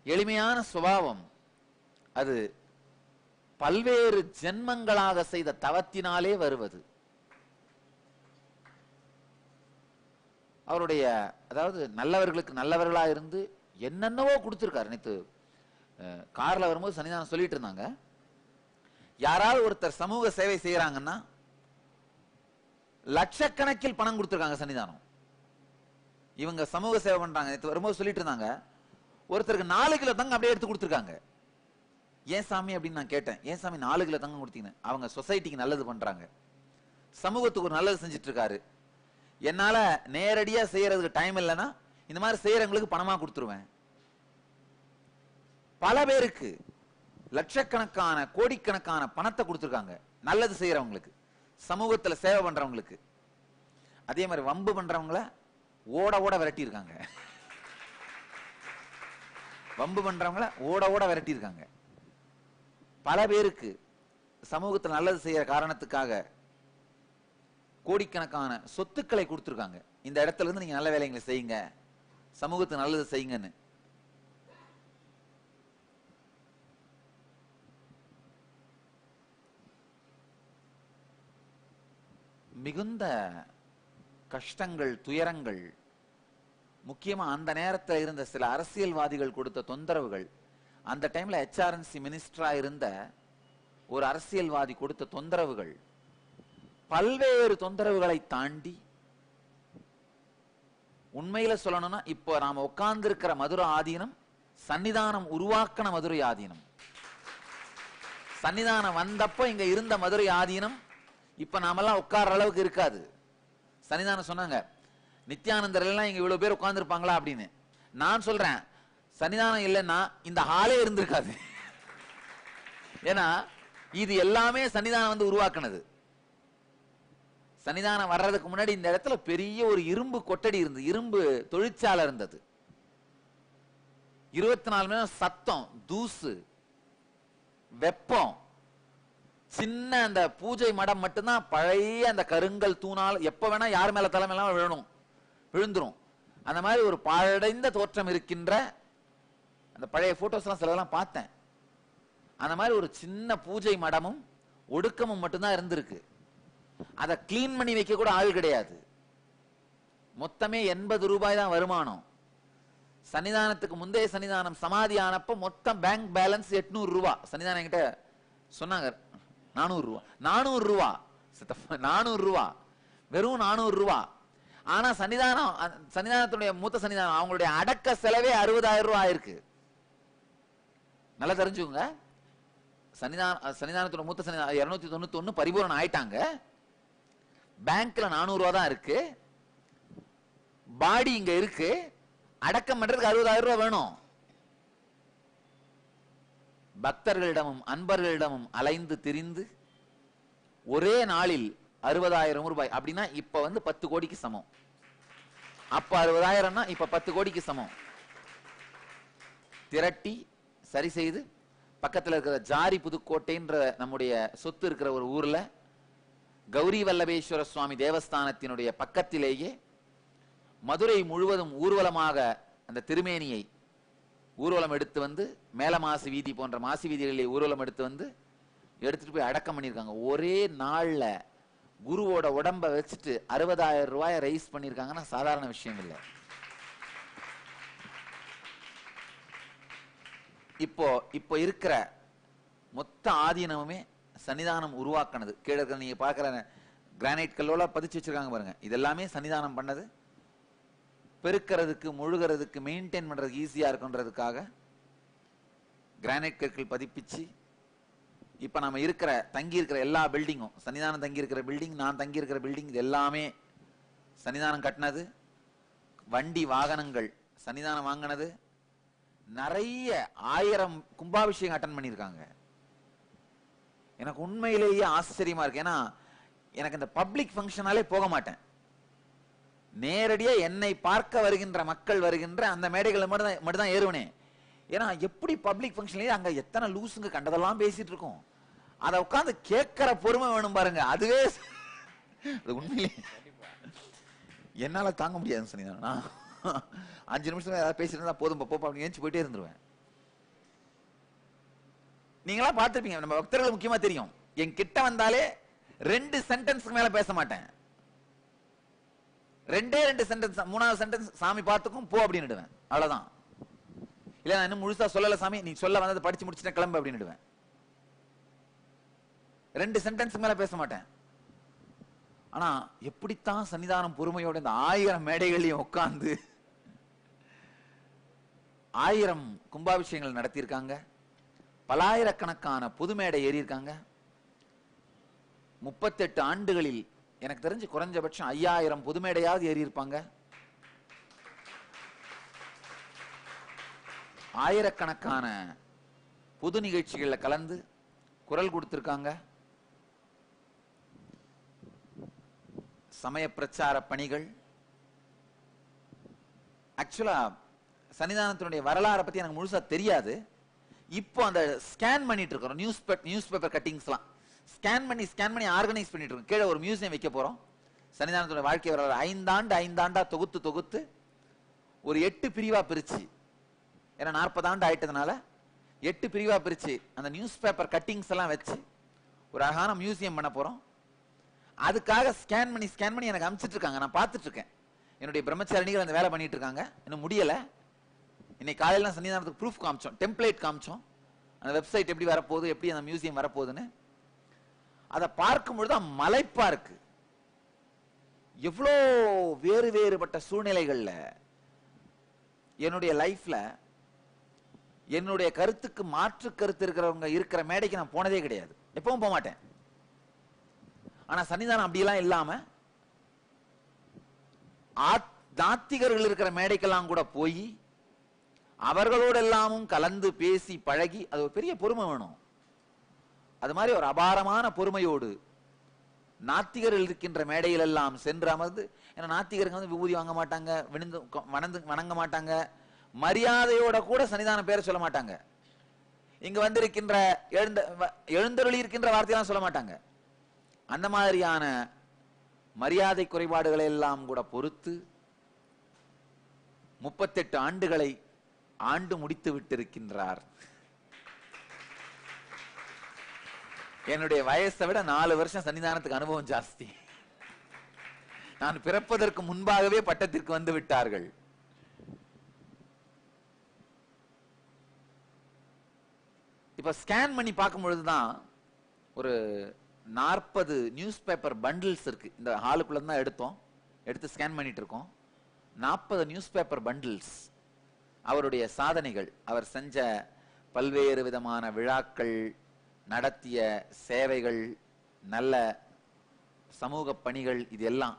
எளிமையான சுபாவம், அது பல்வேறு ஜென்மங்களாக செய்த தவத்தினாலே வருவது. அவருடைய அதாவது நல்லவர்களுக்கு நல்லவர்களா இருந்து என்னென்னவோ கொடுத்திருக்காரு. நேற்று கார்ல வரும்போது சன்னிதானம் சொல்லிட்டு இருந்தாங்க, யாராவது ஒருத்தர் சமூக சேவை செய்யறாங்கன்னா லட்சக்கணக்கில் பணம் கொடுத்திருக்காங்க சன்னிதானம். இவங்க சமூக சேவை பண்றாங்க. நேற்று வரும்போது சொல்லிட்டு இருந்தாங்க, ஒருத்தருக்கு 4 கிலோ தங்கம் அப்படியே எடுத்து கொடுத்திருக்காங்க. ஏன் சாமி அப்படின்னு நான் கேட்டேன், ஏன் சாமி 4 கிலோ தங்கம் கொடுத்தீங்க? அவங்க சொசைட்டிக்கு நல்லது பண்றாங்க, சமூகத்துக்கு ஒரு நல்லது செஞ்சுட்டு இருக்காரு, என்னால நேரடியா செய்யறதுக்கு டைம் இல்லைன்னா இந்த மாதிரி செய்யறவங்களுக்கு பணமா கொடுத்துருவேன். பல பேருக்கு லட்சக்கணக்கான கோடிக்கணக்கான பணத்தை கொடுத்துருக்காங்க நல்லது செய்யறவங்களுக்கு, சமூகத்துல சேவை பண்றவங்களுக்கு. அதே மாதிரி வம்பு பண்றவங்கள ஓட ஓட விரட்டி இருக்காங்க, வம்பு பண்றவங்கள ஓட ஓட விரட்டி இருக்காங்க. பல பேருக்கு சமூகத்தில் நல்லது செய்யற காரணத்துக்காக கோடிக்கணக்கான சொத்துக்களை கொடுத்திருக்காங்க. இந்த இடத்துல இருந்து நீங்க நல்ல வேலைகளை செய்யுங்க, சமூகத்துக்கு நல்லது செய்யுங்கன்னு. மிகுந்த கஷ்டங்கள், துயரங்கள், முக்கியமா அந்த நேரத்தில் இருந்த சில அரசியல்வாதிகள் கொடுத்த தொந்தரவுகள், அந்த டைம்ல HRNC மினிஸ்டரா இருந்த ஒரு அரசியல்வாதி கொடுத்த தொந்தரவுகள், பல்வேறு தொந்தரவுகளை தாண்டி உண்மையில சொல்லணும்னா இப்போ நாம உட்கார்ந்து இருக்கிற மதுரை ஆதீனம் சன்னிதானம் உருவாக்கின மதுரை ஆதீனம். சன்னிதானம் வந்தப்போ இங்க இருந்த மதுரை ஆதீனம் இப்ப நாமெல்லாம் உட்கார்ற அளவுக்கு இருக்காது. சன்னிதானம் சொன்னாங்க, நித்யானந்தர் எல்லாம் இங்க இவ்வளவு பேர் உட்கார்ந்து இருப்பாங்களா அப்படின்னு. நான் சொல்றேன், சன்னிதானம் இல்லைன்னா இந்த ஹாலே இருந்திருக்காது. ஏன்னா இது எல்லாமே சன்னிதானம் வந்து உருவாக்குனது. சன்னிதானம் வர்றதுக்கு முன்னாடி இந்த இடத்துல பெரிய ஒரு இரும்பு கொட்டடி இருந்தது, இரும்பு தொழிற்சாலை இருந்தது. 24 மணி நேரம் சத்தம், தூசு, வெப்பம். சின்ன அந்த பூஜை மடம் மட்டும்தான் பழைய அந்த கருங்கல் தூணால் எப்ப வேணா யார் மேல தலைமையெல்லாம் விழுந்துரும். அந்த மாதிரி ஒரு பாழடைந்த தோற்றம் இருக்கின்ற அந்த பழைய போட்டோஸ் எல்லாம் சிலதெல்லாம் பார்த்தேன். அந்த மாதிரி ஒரு சின்ன பூஜை மடமும் ஒடுக்கமும் மட்டும்தான் இருந்திருக்கு. அதை கிளீன் பண்ணி வைக்க கூட ஆள் கிடையாது. மொத்தமே 80 ரூபாய் தான் வருமானம். சன்னிதானத்துக்கு முந்தைய சன்னிதானம் சமாதி ஆனப்ப மொத்தம் பேங்க் பேலன்ஸ் 800 ரூபா. சன்னிதானம் என்கிட்ட சொன்னாங்க 400 ரூபா. 400 ரூபா 400 ரூபா, வெறும் 400 ரூபா. ஆனா சன்னிதானத்துடைய மூத்த சன்னிதானம் அவங்களுடைய அடக்க செலவே 60,000 ரூபாய் ஆயிருக்கு. நல்லா தெரிஞ்சுங்க. சன்னிதானத்தோட மூத்த சன்னிதானம் 291 பரிபூரணம் ஆயிட்டாங்க. பேங்க்ல 400 ரூபா தான் இருக்கு. பாடி இங்க இருக்கு. அடக்கம் பண்றதுக்கு 60,000 ரூபாய் வேணும். பக்தர்களிடமும் அன்பர்களிடமும் அலைந்து திரிந்து ஒரே நாளில் 60,000 ரூபாய் அப்படின்னா இப்ப 10 கோடிக்கு சமம். அப்ப 60,000னா இப்ப 10 கோடிக்கு சமம். திரட்டி சரி செய்து பக்கத்துல இருக்கிற ஜாரி புதுக்கோட்டைன்ற நம்முடைய சொத்து இருக்கிற ஒரு ஊர்ல கௌரி வல்லபேஸ்வர சுவாமி தேவஸ்தானத்தினுடைய பக்கத்திலேயே மதுரை முழுவதும் ஊர்வலமாக அந்த திருமேனியை ஊர்வலம் எடுத்து மேலமாசி வீதி போன்ற மாசி வீதிகளிலே ஊர்வலம் எடுத்துட்டு போய் அடக்கம் பண்ணியிருக்காங்க. ஒரே நாள்ல குருவோட உடம்ப வச்சுட்டு 60,000 ரூபாய் ரைஸ் பண்ணியிருக்காங்கன்னா சாதாரண விஷயம் இல்லை. இப்போ இருக்கிற மொத்த ஆதீனமுமே சன்னிதானம் உருவாக்கினது. கீழே இருக்கிற நீங்க பாக்குற கிரானைட் கல்லோல பதிச்சு வச்சிருக்காங்க பாருங்க. இதெல்லாமே சன்னிதானம் பண்ணது. பெருக்கிறதுக்கு முழுகிறதுக்கு மெயின்டைன் பண்றதுக்கு ஈஸியா இருக்குன்றதுக்காக கிரானைட் கற்கள் பதிப்பிச்சு இப்ப நம்ம தங்கி இருக்கிற எல்லா பில்டிங்கும், சன்னிதானம் தங்கி இருக்கிற பில்டிங், நான் தங்கி இருக்கிற பில்டிங், இது எல்லாமே சன்னிதானம் கட்டினது. வண்டி வாகனங்கள் சன்னிதானம் வாங்கினது. நிறைய 1000 கும்பாபிஷேகம் அட்டன் பண்ணியிருக்காங்க. எனக்கு உண்மையிலேயே ஆச்சரியமா இருக்கு. ஏன்னா எனக்கு இந்த பப்ளிக் ஃபங்க்ஷனாலே போக மாட்டேன். நேரடியா என்னை பார்க்க வருகின்ற மக்கள் வருகின்ற அந்த மேடைகளை மட்டும் தான் ஏறுவனே. ஏன்னா எப்படி பப்ளிக் ஃபங்க்ஷன்லயே அங்க எத்தனை லூசுங்க கண்டதெல்லாம் பேசிட்டு இருக்கோம். அதை உட்கார்ந்து கேட்கிற பொறுமை வேணும் பாருங்க. அதுவே அது உண்மையிலே என்னால தாங்க முடியாது. சொன்னீங்கன்னா 5 நிமிஷம் ஏதாவது பேசிட்டு இருந்தா போதும் போப்பா அப்படின்னு ஏஞ்சி போயிட்டே இருந்துருவேன். நீங்களா பார்த்திருப்பீங்க, நம்ம பக்தர்கள் முக்கியமா தெரியும். என் கிட்ட வந்தாலே 2 சென்டென்ஸ்க்கு மேல பேச மாட்டேன். 2 சென்டென்ஸ், 3வது சென்டென்ஸ் சாமி பார்த்துக்கும் போ அப்படின்னுடுவேன். அவ்வளவுதான். இல்ல நான் இன்னும் முழுசா சொல்லல சாமி, நீ சொல்ல வந்ததை படிச்சு முடிச்சுட்டேன் கிளம்பு அப்படின்னுடுவேன். 2 சென்டென்ஸ்க்கு மேல பேச மாட்டேன். ஆனா எப்படித்தான் சன்னிதானம் பொறுமையோட இந்த 1000 மேடைகளையும் உட்கார்ந்து 1000 கும்பாபிஷேகங்கள் நடத்தியிருக்காங்க. பலாயிரக்கணக்கான பொது மேடை ஏறி இருக்காங்க. 38 ஆண்டுகளில் எனக்கு தெரிஞ்சு குறைஞ்சபட்சம் 5000 பொது மேடையாவது ஏறி இருப்பாங்க. ஆயிரக்கணக்கான பொது நிகழ்ச்சிகள்ல கலந்து குரல் கொடுத்திருக்காங்க. சமய பிரச்சார பணிகள். ஆக்சுவலா சன்னிதானத்தினுடைய வரலாறை பத்தி எனக்கு முழுசா தெரியாது. இப்போ அந்த ஸ்கேன் பண்ணிட்டு இருக்கிறோம். நியூஸ் பேப்பர் கட்டிங்ஸ்லாம் ஸ்கேன் பண்ணி ஆர்கனைஸ் பண்ணிட்டு இருக்கோம். கீழே ஒரு மியூசியம் வைக்க போறோம். சன்னிதானத்துடைய வாழ்க்கை வரலாறு 5 ஆண்டா தொகுத்து ஒரு 8 பிரிவா பிரிச்சு, ஏன்னா 40 ஆண்டு ஆயிட்டதுனால 8 பிரிவா பிரிச்சு அந்த நியூஸ் பேப்பர் கட்டிங்ஸ் எல்லாம் வச்சு ஒரு அழகான மியூசியம் பண்ண போறோம். அதுக்காக ஸ்கேன் பண்ணி எனக்கு அனுப்பிச்சிட்டு இருக்காங்க. நான் பார்த்துட்டு இருக்கேன். என்னுடைய பிரம்மச்சாரிணிகள் அந்த வேலை பண்ணிட்டு இருக்காங்க. இன்னும் முடியல. இன்னைக்கு காலையில சன்னிதானத்துக்கு ப்ரூஃப் காமிச்சோம், டெம்ப்ளேட் காமிச்சோம். அந்த வெப்சைட் எப்படி வரப்போகுது, எப்படி அந்த மியூசியம் வரப்போகுதுன்னு அதை பார்க்கும்பொழுது மலைப்பா இருக்கு. எவ்வளோ வேறுபட்ட சூழ்நிலைகள்ல என்னுடைய லைஃப்ல என்னுடைய கருத்துக்கு மாற்று கருத்து இருக்கிறவங்க இருக்கிற மேடைக்கு நான் போனதே கிடையாது. எப்பவும் போக மாட்டேன். ஆனா சன்னிதானம் அப்படியெல்லாம் இல்லாம நாத்திகர்கள் இருக்கிற மேடைக்கெல்லாம் கூட போய் அவர்களோடு எல்லாமும் கலந்து பேசி பழகி, அது ஒரு பெரிய பொறுமை வேணும். அது மாதிரி ஒரு அபாரமான பொறுமையோடு நாத்திகர்கள் இருக்கின்ற மேடையில் எல்லாம் சென்று அமர்ந்து, ஏன்னா நாத்திகர்கள் விபூதி வாங்க மாட்டாங்க, வணங்க மாட்டாங்க, மரியாதையோட கூட சன்னிதான பேரை சொல்ல மாட்டாங்க. இங்க வந்திருக்கின்ற எழுந்தருளி இருக்கின்ற வார்த்தையெல்லாம் சொல்ல மாட்டாங்க. அந்த மாதிரியான மரியாதை குறைபாடுகளை எல்லாம் கூட பொறுத்து 38 ஆண்டுகளை ஆண்டு முடித்து விட்டிருக்கின்றார். என்னுடைய வயசை விட 4 வருஷம் சன்னிதானத்துக்கு அனுபவம் ஜாஸ்தி. நான் பிறப்பதற்கு முன்பாகவே பட்டத்திற்கு வந்து விட்டார்கள். இப்ப ஸ்கேன் பண்ணி பார்க்கும் பொழுதுதான் ஒரு 40 நியூஸ் பேப்பர் பண்டில்ஸ் இருக்கு. இந்த ஹாலுக்குள்ள தான் எடுத்து ஸ்கேன் பண்ணிட்டு இருக்கோம். 40 நியூஸ் பேப்பர் பண்டில்ஸ், அவருடைய சாதனைகள், அவர் செஞ்ச பல்வேறு விதமான விழாக்கள், நடத்திய சேவைகள், நல்ல சமூக பணிகள், இது எல்லாம்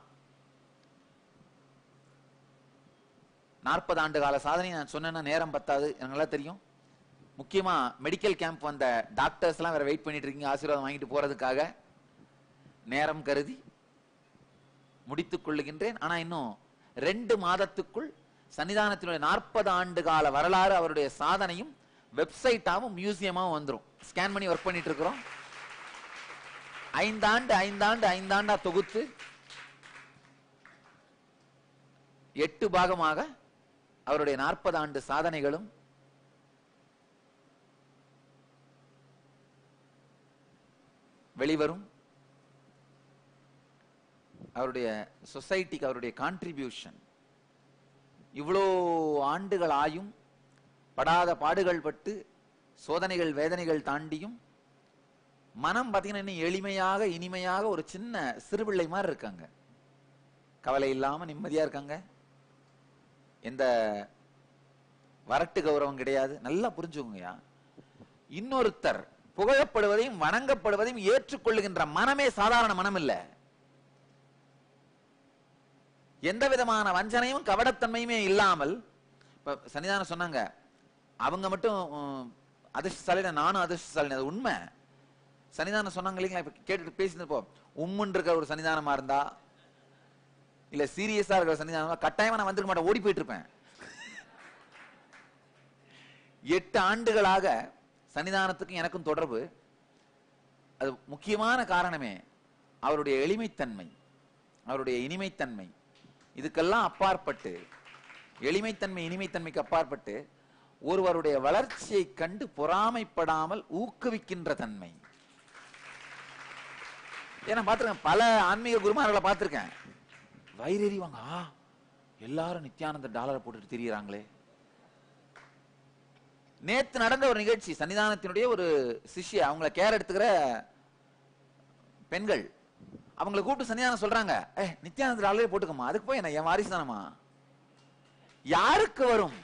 40 ஆண்டு கால சாதனை. நான் சொன்னேன்னா நேரம் பத்தாது, எனக்கு நல்லா தெரியும். முக்கியமா மெடிக்கல் கேம்ப் வந்த டாக்டர்ஸ் எல்லாம் வேற வெயிட் பண்ணிட்டு இருக்கீங்க ஆசீர்வாதம் வாங்கிட்டு போறதுக்காக. நேரம் கருதி முடித்துக் கொள்ளுகின்றேன். ஆனா இன்னும் 2 மாதத்துக்குள் சன்னிதானத்தினுடைய 40 ஆண்டு கால வரலாறு, அவருடைய சாதனையும் வெப்சைட்டாவும் மியூசியமாவும் வந்துரும். ஸ்கேன் பண்ணி ஒர்க் பண்ணிட்டு இருக்கிறோம். 5 ஆண்டா தொகுத்து 8 பாகமாக அவருடைய 40 ஆண்டு சாதனைகளும் வெளிவரும். அவருடைய சொசைட்டிக்கு அவருடைய கான்ட்ரிபியூஷன், இவ்வளோ ஆண்டுகள் ஆயும் படாத பாடுகள் பட்டு சோதனைகள் வேதனைகள் தாண்டியும் மனம் பார்த்தீங்கன்னா இன்னும் எளிமையாக இனிமையாக ஒரு சின்ன சிறுபிள்ளை மாதிரி இருக்காங்க. கவலை இல்லாம நிம்மதியா இருக்காங்க. எந்த வரட்டு கௌரவம் கிடையாது. நல்லா புரிஞ்சுக்கோங்கயா. இன்னொருத்தர் புகழப்படுவதையும் வணங்கப்படுவதையும் ஏற்றுக்கொள்ளுகின்ற மனமே சாதாரண மனம் இல்ல. எந்த விதமான வஞ்சனையும் கவடத்தன்மையுமே இல்லாமல், இப்ப சன்னிதானம் சொன்னாங்க அவங்க மட்டும் அதிர்ஷ்டசாலினா நானும் அதிர்ஷ்டசாலினா, அது உண்மை. சன்னிதானம் சொன்னாங்க இல்லைங்களா, இப்ப கேட்டுட்டு பேசினப்போ உம்முன்னு இருக்கிற ஒரு சன்னிதானமா இருந்தா, இல்ல சீரியஸா இருக்கிற சன்னிதானமா கட்டாயமா நான் வந்திருக்க மாட்டேன், ஓடி போயிட்டு இருப்பேன். 8 ஆண்டுகளாக சன்னிதானத்துக்கும் எனக்கும் தொடர்பு. அது முக்கியமான காரணமே அவருடைய எளிமைத்தன்மை, அவருடைய இனிமைத்தன்மை. இதுக்கெல்லாம் அப்பாற்பட்டு, எளிமைத்தன்மை இனிமைத்தன்மைக்கு அப்பாற்பட்டு ஒருவருடைய வளர்ச்சியை கண்டு பொறாமைப்படாமல் ஊக்குவிக்கின்ற தன்மை. ஏன்னா பார்த்திருக்கேன், பல ஆன்மீக குருமார்களை பார்த்திருக்கேன், வயிறெறிவாங்க, எல்லாரும் நித்யானந்த டாலரை போட்டுட்டு திரியிறாங்களே. நேத்து நடந்த ஒரு நிகழ்ச்சி, சன்னிதானத்தினுடைய ஒரு சிஷ்ய, அவங்கள கேர் எடுத்துக்கிற பெண்கள், அவங்களை கூப்பிட்டு சன்னிதானம் சொல்றாங்க, நித்யானந்த டாலரே போட்டுக்கமா, அதுக்கு போய் என்ன என் வாரிசு தானமா? யாருக்கு வரும்?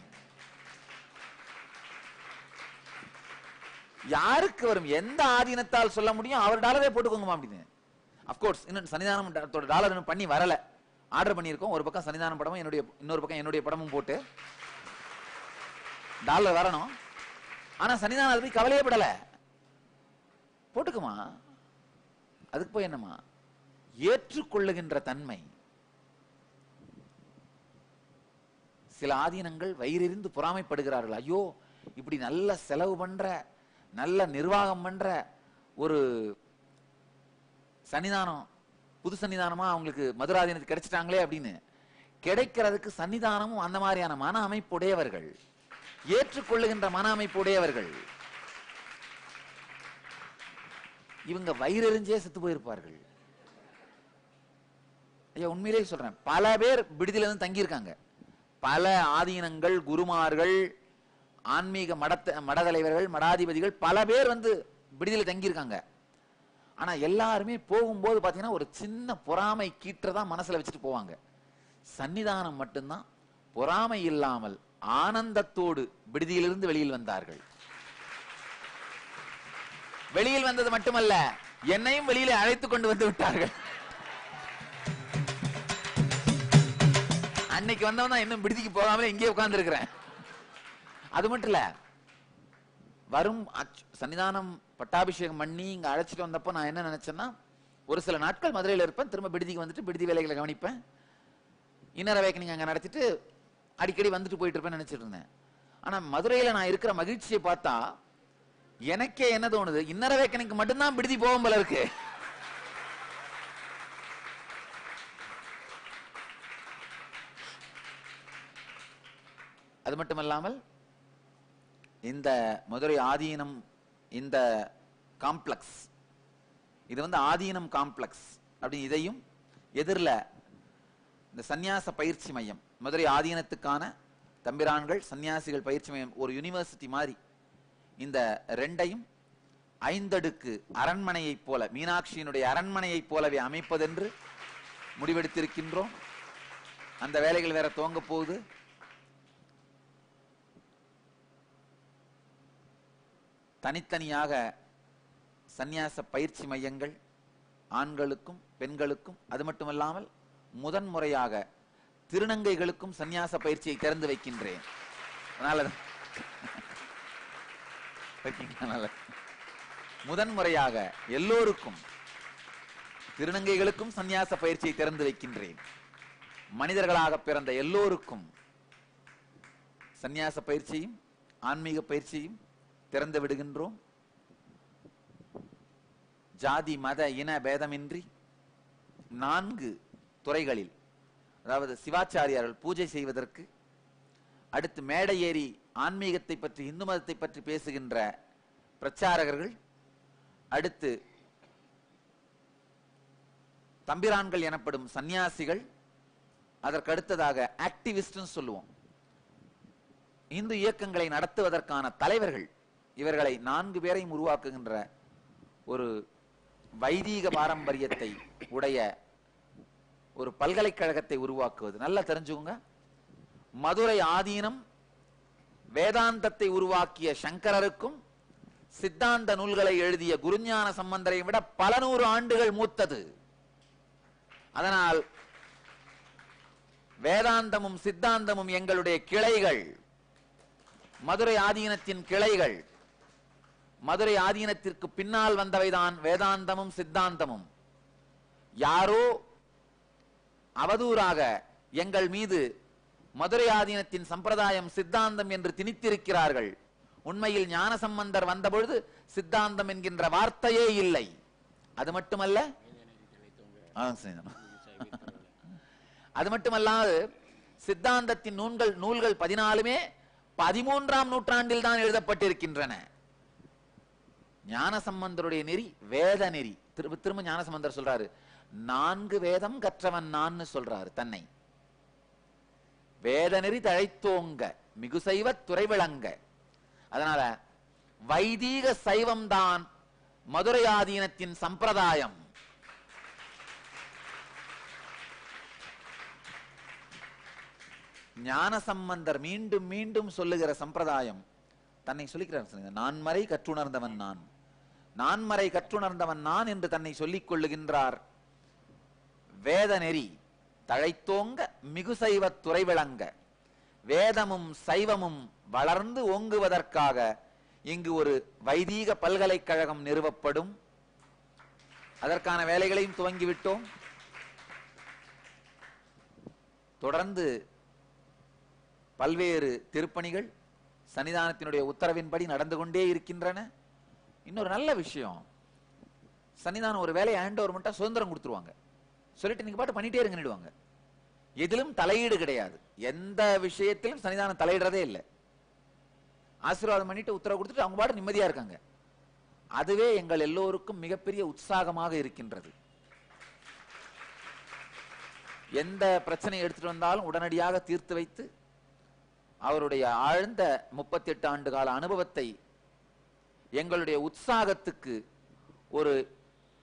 யாருக்கு வரும்? எந்த ஆதீனத்தால் சொல்ல முடியும் அவர் டாலரே போட்டுக்கோங்கம்மா அப்படின்னு? அப்கோர்ஸ் இன்னும் சன்னிதானம் டாலர் இன்னும் பண்ணி வரல, ஆர்டர் பண்ணியிருக்கோம். ஒரு பக்கம் சன்னிதானம் படமும் இன்னொரு பக்கம் என்னுடைய படமும் போட்டு டாலர் வரணும். ஆனா சன்னிதானம் அதை போய் கவலையே படல, போட்டுக்குமா, அதுக்கு போய் என்னமா? ஏற்றுக்கொள்ளுகின்ற தன்மை. சில ஆதீனங்கள் வயிறெறிந்து பொறாமைப்படுகிறார்கள். ஐயோ, இப்படி நல்ல செலவு பண்ற, நல்ல நிர்வாகம் பண்ற ஒரு சன்னிதானம், புது சன்னிதானமா அவங்களுக்கு மதுராதீனத்துக்கு கிடைச்சிட்டாங்களே அப்படின்னு. கிடைக்கிறதுக்கு சன்னிதானமும் அந்த மாதிரியான மன அமைப்புடையவர்கள், ஏற்றுக்கொள்ளுகின்ற மன அமைப்புடையவர்கள். இவங்க வயிறெறிஞ்சே செத்து போயிருப்பார்கள். ஐயா உண்மையிலே சொல்றேன், பல பேர் விடுதியில இருந்து தங்கி இருக்காங்க. பல ஆதீனங்கள், குருமார்கள், ஆன்மீக மடத்தலைவர்கள், மடாதிபதிகள் பல பேர் வந்து விடுதியில தங்கி இருக்காங்க. ஆனா எல்லாருமே போகும்போது பாத்தீங்கன்னா ஒரு சின்ன பொறாமை கீற்றதான் மனசுல வச்சுட்டு போவாங்க. சன்னிதானம் மட்டும்தான் பொறாமை இல்லாமல் ஆனந்தத்தோடு விடுதியிலிருந்து வெளியில் வந்தார்கள். வெளியில் வந்தது மட்டுமல்ல, என்னையும் வெளியில அழைத்துக் கொண்டு வந்து விட்டார்கள். அன்னைக்கு வந்தவன் தான் இன்னும் விடுதிக்கு போகாமலே இங்கே உட்கார்ந்து இருக்கிறேன். அது மட்டும் இல்ல, வரும் சன்னிதானம் பட்டாபிஷேகம் பண்ணி இங்க அழைச்சிட்டு வந்தப்போ நான் என்ன நினைச்சேன்னா, ஒரு சில நாட்கள் மதுரையில் இருப்பேன், திரும்ப விடுதிக்கு வந்துட்டு விடுதி வேலைகளை கவனிப்பேன், இன்னர் அவேக்கனிங் அங்க நடத்திட்டு அடிக்கடி வந்துட்டு போயிட்டு இருப்பேன் நினைச்சிட்டு இருந்தேன். ஆனா மதுரையில நான் இருக்கிற மகிழ்ச்சியை பார்த்தா எனக்கே என்ன தோணுது, இன்னர் அவேக்கனிங்க்கு மட்டும்தான் விடுதி போகும் போல இருக்கு. அது மட்டுமல்லாமல் இந்த மதுரை ஆதீனம், இந்த காம்ப்ளெக்ஸ் இது வந்து ஆதீனம் காம்ப்ளெக்ஸ் அப்படி. இதையும் எதிரில் இந்த சந்நியாச பயிற்சி மையம், மதுரை ஆதீனத்துக்கான தம்பிரான்கள் சன்னியாசிகள் பயிற்சி மையம், ஒரு யூனிவர்சிட்டி மாதிரி. இந்த ரெண்டையும் 5 அடுக்கு அரண்மனையைப் போல, மீனாட்சியினுடைய அரண்மனையைப் போலவே அமைப்பதென்று முடிவெடுத்திருக்கின்றோம். அந்த வேலைகள் வேற துவங்க போகுது. தனித்தனியாக சந்நியாச பயிற்சி மையங்கள் ஆண்களுக்கும் பெண்களுக்கும், அது மட்டுமல்லாமல் முதன்முறையாக திருநங்கைகளுக்கும் சந்நியாச பயிற்சியை திறந்து வைக்கின்றேன். முதன்முறையாக எல்லோருக்கும், திருநங்கைகளுக்கும் சந்நியாச பயிற்சியை திறந்து வைக்கின்றேன். மனிதர்களாக பிறந்த எல்லோருக்கும் சந்நியாச பயிற்சியும் ஆன்மீக பயிற்சியும் திறந்து விடுகின்றோம். ஜாதி மத இன பேதமின்றி 4 துறைகளில், அதாவது சிவாச்சாரியார்கள் பூஜை செய்வதற்கு, அடுத்து மேடை ஏறி ஆன்மீகத்தை பற்றி இந்து மதத்தை பற்றி பேசுகின்ற பிரச்சாரகர்கள், அடுத்து தம்பிரான்கள் எனப்படும் சன்னியாசிகள், அதற்கு அடுத்ததாக ஆக்டிவிஸ்ட் சொல்லுவோம், இந்து இயக்கங்களை நடத்துவதற்கான தலைவர்கள். இவர்களை 4 பேரையும் உருவாக்குகின்ற ஒரு வைதீக பாரம்பரியத்தை உடைய ஒரு பல்கலைக்கழகத்தை உருவாக்குவது. நல்லா தெரிஞ்சுங்க, மதுரை ஆதீனம் வேதாந்தத்தை உருவாக்கிய சங்கரருக்கும் சித்தாந்த நூல்களை எழுதிய குருஞான சம்பந்தரை விட பல 100 ஆண்டுகள் மூத்தது. அதனால் வேதாந்தமும் சித்தாந்தமும் எங்களுடைய கிளைகள், மதுரை ஆதீனத்தின் கிளைகள். மதுரை ஆதீனத்திற்கு பின்னால் வந்தவைதான் வேதாந்தமும் சித்தாந்தமும். யாரோ அவதூறாக எங்கள் மீது மதுரை ஆதீனத்தின் சம்பிரதாயம் சித்தாந்தம் என்று திணித்திருக்கிறார்கள். உண்மையில் ஞானசம்பந்தர் வந்தபொழுது சித்தாந்தம் என்கின்ற வார்த்தையே இல்லை. அது மட்டுமல்ல, அது மட்டுமல்லாது சித்தாந்தத்தின் நூல்கள் 14மே 13ஆம் நூற்றாண்டில் தான் எழுதப்பட்டிருக்கின்றன. ஞானசம்பந்தருடைய நெறி வேத நெறி. திரும்ப ஞானசம்பந்தர் சொல்றாரு, 4 வேதம் கற்றவன் நான் சொல்றாரு தன்னை. வேத நெறி தழைத்தோங்க மிகு சைவ துறை விளங்க. அதனால வைதீக சைவம் தான் மதுரை ஆதீனத்தின் சம்பிரதாயம். ஞானசம்பந்தர் மீண்டும் மீண்டும் சொல்லுகிற சம்பிரதாயம் தன்னை சொல்லிக்கிறார். நான்மறை கற்றுணர்ந்தவன் நான், நான்மறை கற்றுணர்ந்தவன் நான் என்று தன்னை சொல்லிக் கொள்ளுகின்றார். வேத நெறி தழைத்தோங்க மிகு சைவ துறை விளங்க. வேதமும் சைவமும் வளர்ந்து ஓங்குவதற்காக இங்கு ஒரு வைதீக பல்கலைக்கழகம் நிறுவப்படும். அதற்கான வேலைகளையும் துவங்கிவிட்டோம். தொடர்ந்து பல்வேறு திருப்பணிகள் சன்னிதானத்தினுடைய உத்தரவின்படி நடந்து கொண்டே இருக்கின்றன. இன்னொரு நல்ல விஷயம், சன்னிதானம் ஒரு வேலையை ஹேண்ட் ஓவர் மட்டும் சுதந்திரம் கொடுத்துருவாங்க. சொல்லிட்டு நீங்க பாட்டு பண்ணிட்டே இருங்கன்னுடுவாங்க. எதிலும் தலையீடு கிடையாது. எந்த விஷயத்திலும் சன்னிதானம் தலையிடுறதே இல்லை. ஆசீர்வாதம் பண்ணிட்டு உத்தரவு கொடுத்துட்டு அவங்க பாட்டு நிம்மதியா இருக்காங்க. அதுவே எங்கள் எல்லோருக்கும் மிகப்பெரிய உற்சாகமாக இருக்கின்றது. எந்த பிரச்சனை எடுத்துட்டு வந்தாலும் உடனடியாக தீர்த்து வைத்து அவருடைய ஆழ்ந்த 38 ஆண்டு கால அனுபவத்தை எங்களுடைய உற்சாகத்துக்கு ஒரு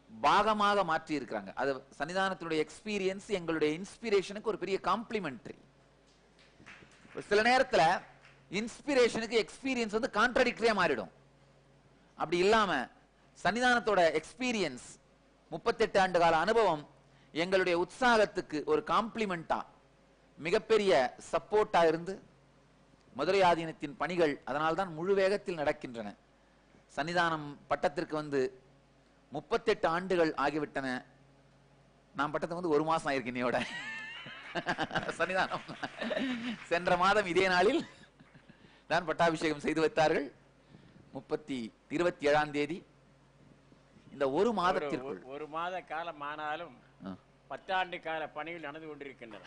பாகமாக மாற்றி இருக்கிறாங்க. அது சன்னிதானத்தினுடைய எக்ஸ்பீரியன்ஸ் எங்களுடைய இன்ஸ்பிரேஷனுக்கு ஒரு பெரிய காம்ப்ளிமெண்டரி. சில நேரத்தில் இன்ஸ்பிரேஷனுக்கு எக்ஸ்பீரியன்ஸ் வந்து கான்ட்ராடிக்டரியா மாறிடும். அப்படி இல்லாம சன்னிதானத்தோட எக்ஸ்பீரியன்ஸ் 38 ஆண்டு கால அனுபவம் எங்களுடைய உற்சாகத்துக்கு ஒரு காம்ப்ளிமெண்டா மிகப்பெரிய சப்போர்ட்டா இருந்து மதுரை ஆதீனத்தின் பணிகள் அதனால்தான் முழு வேகத்தில் நடக்கின்றன. சன்னிதானம் பட்டத்திற்கு வந்து 38 ஆண்டுகள் ஆகிவிட்டன. நான் பட்டத்துக்கு வந்து 1 மாசம் ஆயிருக்கு இன்னையோட. சன்னிதானம் சென்ற மாதம் இதே நாளில் தான் பட்டாபிஷேகம் செய்து வைத்தார்கள். 27ஆம் தேதி. இந்த 1 மாதத்திற்குள் 1 மாத காலம் ஆனாலும் 10 ஆண்டு கால பணிகள் நடந்து கொண்டிருக்கின்றன.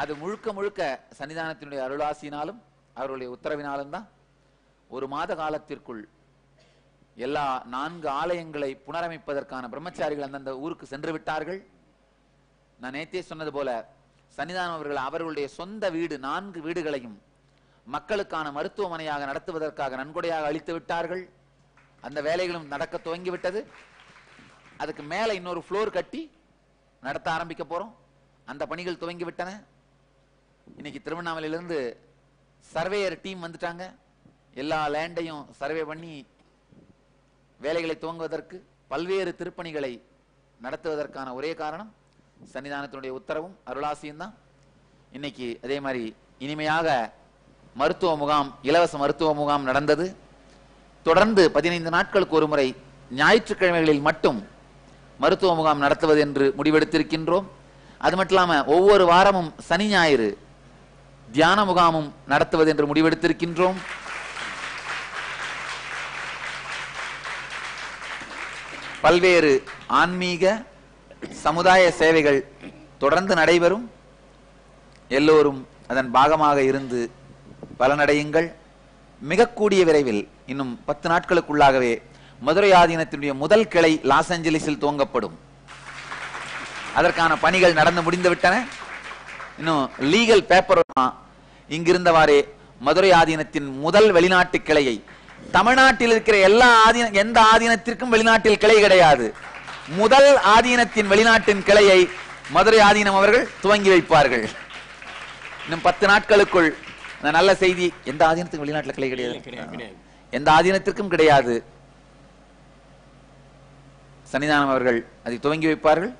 அது முழுக்க முழுக்க சன்னிதானத்தினுடைய அருளாசினாலும் அவருடைய உத்தரவினாலும் தான். ஒரு மாத காலத்திற்குள் எல்லா 4 ஆலயங்களை புனரமைப்பதற்கான பிரம்மச்சாரிகள் அந்தந்த ஊருக்கு சென்று விட்டார்கள். நான் நேத்தே சொன்னது போல சன்னிதானம் அவர்கள் அவர்களுடைய சொந்த வீடு 4 வீடுகளையும் மக்களுக்கான மருத்துவமனையாக நடத்துவதற்காக நன்கொடையாக அளித்து விட்டார்கள். அந்த வேலைகளும் நடக்க துவங்கிவிட்டது. அதுக்கு மேல இன்னொரு ஃப்ளோர் கட்டி நடத்த ஆரம்பிக்க போறோம். அந்த பணிகள் துவங்கிவிட்டன. இன்னைக்கு திருவண்ணாமலையிலிருந்து சர்வேயர் டீம் வந்துட்டாங்க. எல்லா லேண்டையும் சர்வே பண்ணி வேலைகளை துவங்குவதற்கு பல்வேறு திருப்பணிகளை நடத்துவதற்கான ஒரே காரணம் சன்னிதானத்தினுடைய உத்தரவும் அருளாசியும் தான். இன்னைக்கு அதே மாதிரி இனிமையாக மருத்துவ முகாம், இலவச மருத்துவ முகாம் நடந்தது. தொடர்ந்து 15 நாட்களுக்கு ஒரு முறை ஞாயிற்றுக்கிழமைகளில் மட்டும் மருத்துவ முகாம் நடத்துவது என்று முடிவெடுத்திருக்கின்றோம். அது மட்டும் இல்லாம ஒவ்வொரு வாரமும் சனி ஞாயிறு தியான முகாமும் நடத்துவது என்று முடிவெடுத்திருக்கின்றோம். பல்வேறு ஆன்மீக சமுதாய சேவைகள் தொடர்ந்து நடைபெறும். எல்லோரும் அதன் பாகமாக இருந்து பலனடையுங்கள். மிக கூடிய விரைவில் இன்னும் 10 நாட்களுக்குள்ளாகவே மதுரை ஆதீனத்தினுடைய முதல் கிளை லாஸ் ஏஞ்சலிஸில் துவங்கப்படும். அதற்கான பணிகள் நடந்து முடிந்து விட்டன. இன்னும் லீகல் பேப்பர் இங்கிருந்தவாறே மதுரை ஆதீனத்தின் முதல் வெளிநாட்டு கிளையை, தமிழ்நாட்டில் இருக்கிற எல்லா எந்த ஆதீனத்திற்கும் வெளிநாட்டில் கிளை கிடையாது. முதல் ஆதீனத்தின் வெளிநாட்டின் கிளையை மதுரை ஆதீனம் அவர்கள் துவங்கி வைப்பார்கள். இன்னும் 10 நாட்களுக்குள் நல்ல செய்தி. எந்த ஆதீனத்துக்கும் வெளிநாட்டில் கிளை கிடையாது, எந்த ஆதீனத்திற்கும் கிடையாது. சன்னிதானம் அவர்கள் அதை துவங்கி வைப்பார்கள்.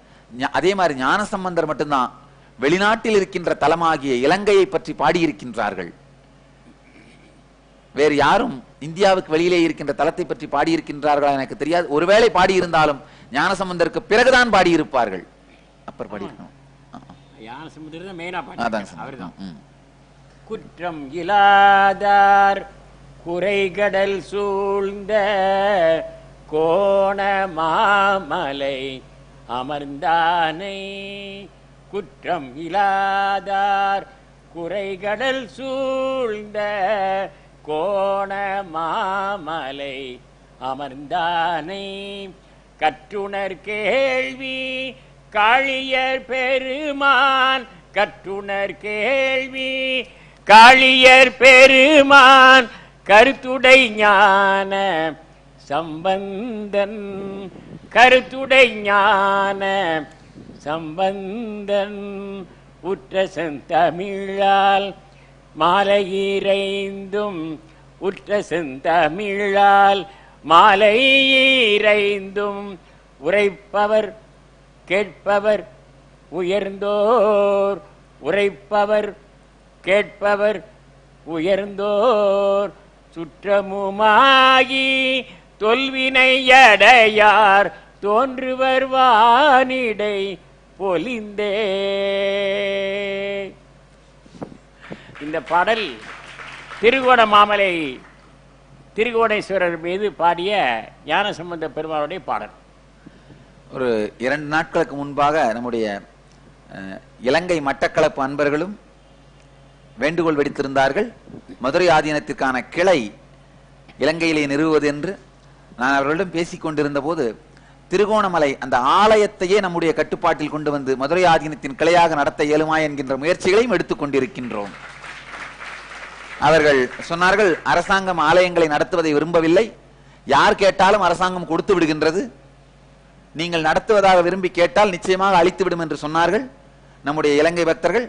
அதே மாதிரி ஞானசம்பந்தர் மட்டும்தான் வெளிநாட்டில் இருக்கின்ற தலமாகிய இலங்கையை பற்றி பாடியிருக்கின்றார்கள். வேறு யாரும் இந்தியாவுக்கு வெளியிலே இருக்கின்ற தலத்தை பற்றி பாடியிருக்கின்றார்களா எனக்கு தெரியாது. ஒருவேளை பாடியிருந்தாலும் ஞானசம்பந்தருக்கு பிறகுதான் பாடியிருப்பார்கள். அப்பர் பாடியிருக்கணும். குற்றம் இலாதார் குறைகடல் சூழ்ந்த கோண மாமலை அமர்ந்தானை. குற்றம் இலாதார் குறைகடல் சூழ்ந்த கோண மாமலை அமர்ந்தானை. கற்றுணர் கேள்வி காளியர் பெருமான், கற்றுணர் கேள்வி காளியர் பெருமான், கருத்துடை ஞான சம்பந்தன், கருத்துடை ஞான சம்பந்தன். உற்ற செந்தமிழால் மாலையிரைந்தும், உற்ற செந்தமிழால் மாலையிரைந்தும் உரைப்பவர் கேட்பவர் உயர்ந்தோர், உரைப்பவர் கேட்பவர் உயர்ந்தோர். சுற்றமுமாகி தொல்வினையடையார் தோன்றுவர் வானிடை பொலிந்தே. இந்த பாடல் திருகோணமாமலை திருகோணேஸ்வரர் மீது பாடிய ஞானசம்பந்த பெருமாளுடைய பாடல். ஒரு 2 நாட்களுக்கு முன்பாக நம்முடைய இலங்கை மட்டக்களப்பு அன்பர்களும் வேண்டுகோள் விடுத்திருந்தார்கள். மதுரை ஆதீனத்திற்கான கிளை இலங்கையிலே நிறுவுவது என்று. நான் அவர்களிடம் பேசிக் கொண்டிருந்த போது திருகோணமலை அந்த ஆலயத்தையே நம்முடைய கட்டுப்பாட்டில் கொண்டு வந்து மதுரை ஆதீனத்தின் கிளையாக நடத்த இயலுமா என்கின்ற முயற்சிகளையும் எடுத்துக் கொண்டிருக்கின்றோம். அவர்கள் சொன்னார்கள், அரசாங்கம் ஆலயங்களை நடத்துவதை விரும்பவில்லை, யார் கேட்டாலும் அரசாங்கம் கொடுத்து விடுகின்றது, நீங்கள் நடத்துவதாக விரும்பி கேட்டால் நிச்சயமாக அளித்துவிடும் என்று சொன்னார்கள். நம்முடைய இலங்கை பக்தர்கள்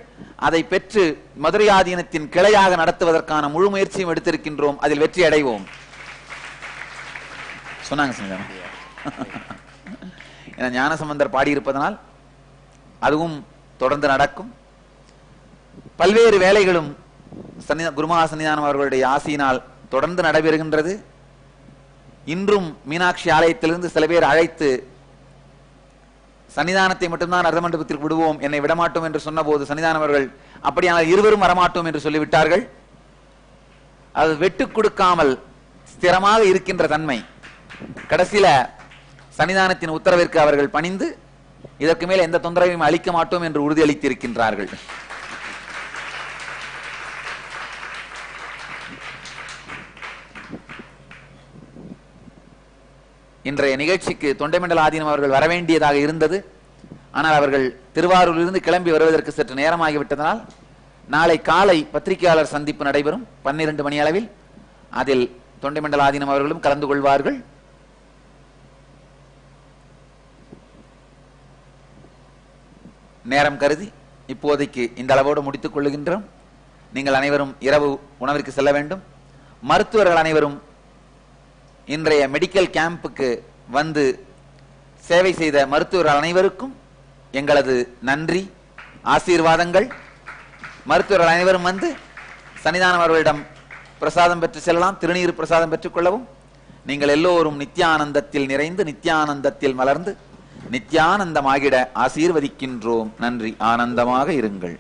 அதை பெற்று மதுரை ஆதீனத்தின் கிளையாக நடத்துவதற்கான முழு முயற்சியும் எடுத்திருக்கின்றோம். அதில் வெற்றி அடைவோம் சொன்னாங்க. ஞானசம்பந்தர் பாடியிருப்பதனால் அதுவும் தொடர்ந்து நடக்கும். பல்வேறு வேலைகளும் குருமகா சன்னிதானம் அவர்களுடைய ஆசியினால் தொடர்ந்து நடைபெறுகின்றது. இன்றும் மீனாட்சி ஆலயத்திலிருந்து சில பேர் அழைத்து சன்னிதானத்தை மட்டும்தான் அர்த்தமண்டபத்திற்கு விடுவோம், என்னை விடமாட்டோம் என்று சொன்ன போது சன்னிதானம் அவர்கள் அப்படியானால் இருவரும் வரமாட்டோம் என்று சொல்லிவிட்டார்கள். அது வெட்டு கொடுக்காமல் ஸ்திரமாக இருக்கின்ற தன்மை. கடைசியில சன்னிதானத்தின் உத்தரவிற்கு அவர்கள் பணிந்து இதற்கு மேல் எந்த தொந்தரவையும் அளிக்க மாட்டோம் என்று உறுதியளித்திருக்கின்றார்கள். இன்றைய நிகழ்ச்சிக்கு தொண்டைமண்டல ஆதீனம் அவர்கள் வரவேண்டியதாக இருந்தது. ஆனால் அவர்கள் திருவாரூரிலிருந்து கிளம்பி வருவதற்கு சற்று நேரமாகிவிட்டதனால் நாளை காலை பத்திரிகையாளர் சந்திப்பு நடைபெறும் 12 மணி அளவில். அதில் தொண்டைமண்டல ஆதீனம் அவர்களும் கலந்து கொள்வார்கள். நேரம் கருதி இப்போதைக்கு இந்த அளவோடு முடித்துக் கொள்ளுகின்றோம். நீங்கள் அனைவரும் இரவு உணவிற்கு செல்ல வேண்டும். மருத்துவர்கள் அனைவரும் இன்றைய மெடிக்கல் கேம்புக்கு வந்து சேவை செய்த மருத்துவர்கள் அனைவருக்கும் எங்களது நன்றி, ஆசீர்வாதங்கள். மருத்துவர்கள் அனைவரும் வந்து சன்னிதானம் அவர்களிடம் பிரசாதம் பெற்று செல்லலாம், திருநீர் பிரசாதம் பெற்றுக் கொள்ளவும். நீங்கள் எல்லோரும் நித்யானந்தத்தில் நிறைந்து நித்யானந்தத்தில் மலர்ந்து நித்யானந்தமாகிட ஆசீர்வதிக்கின்றோம். நன்றி. ஆனந்தமாக இருங்கள்.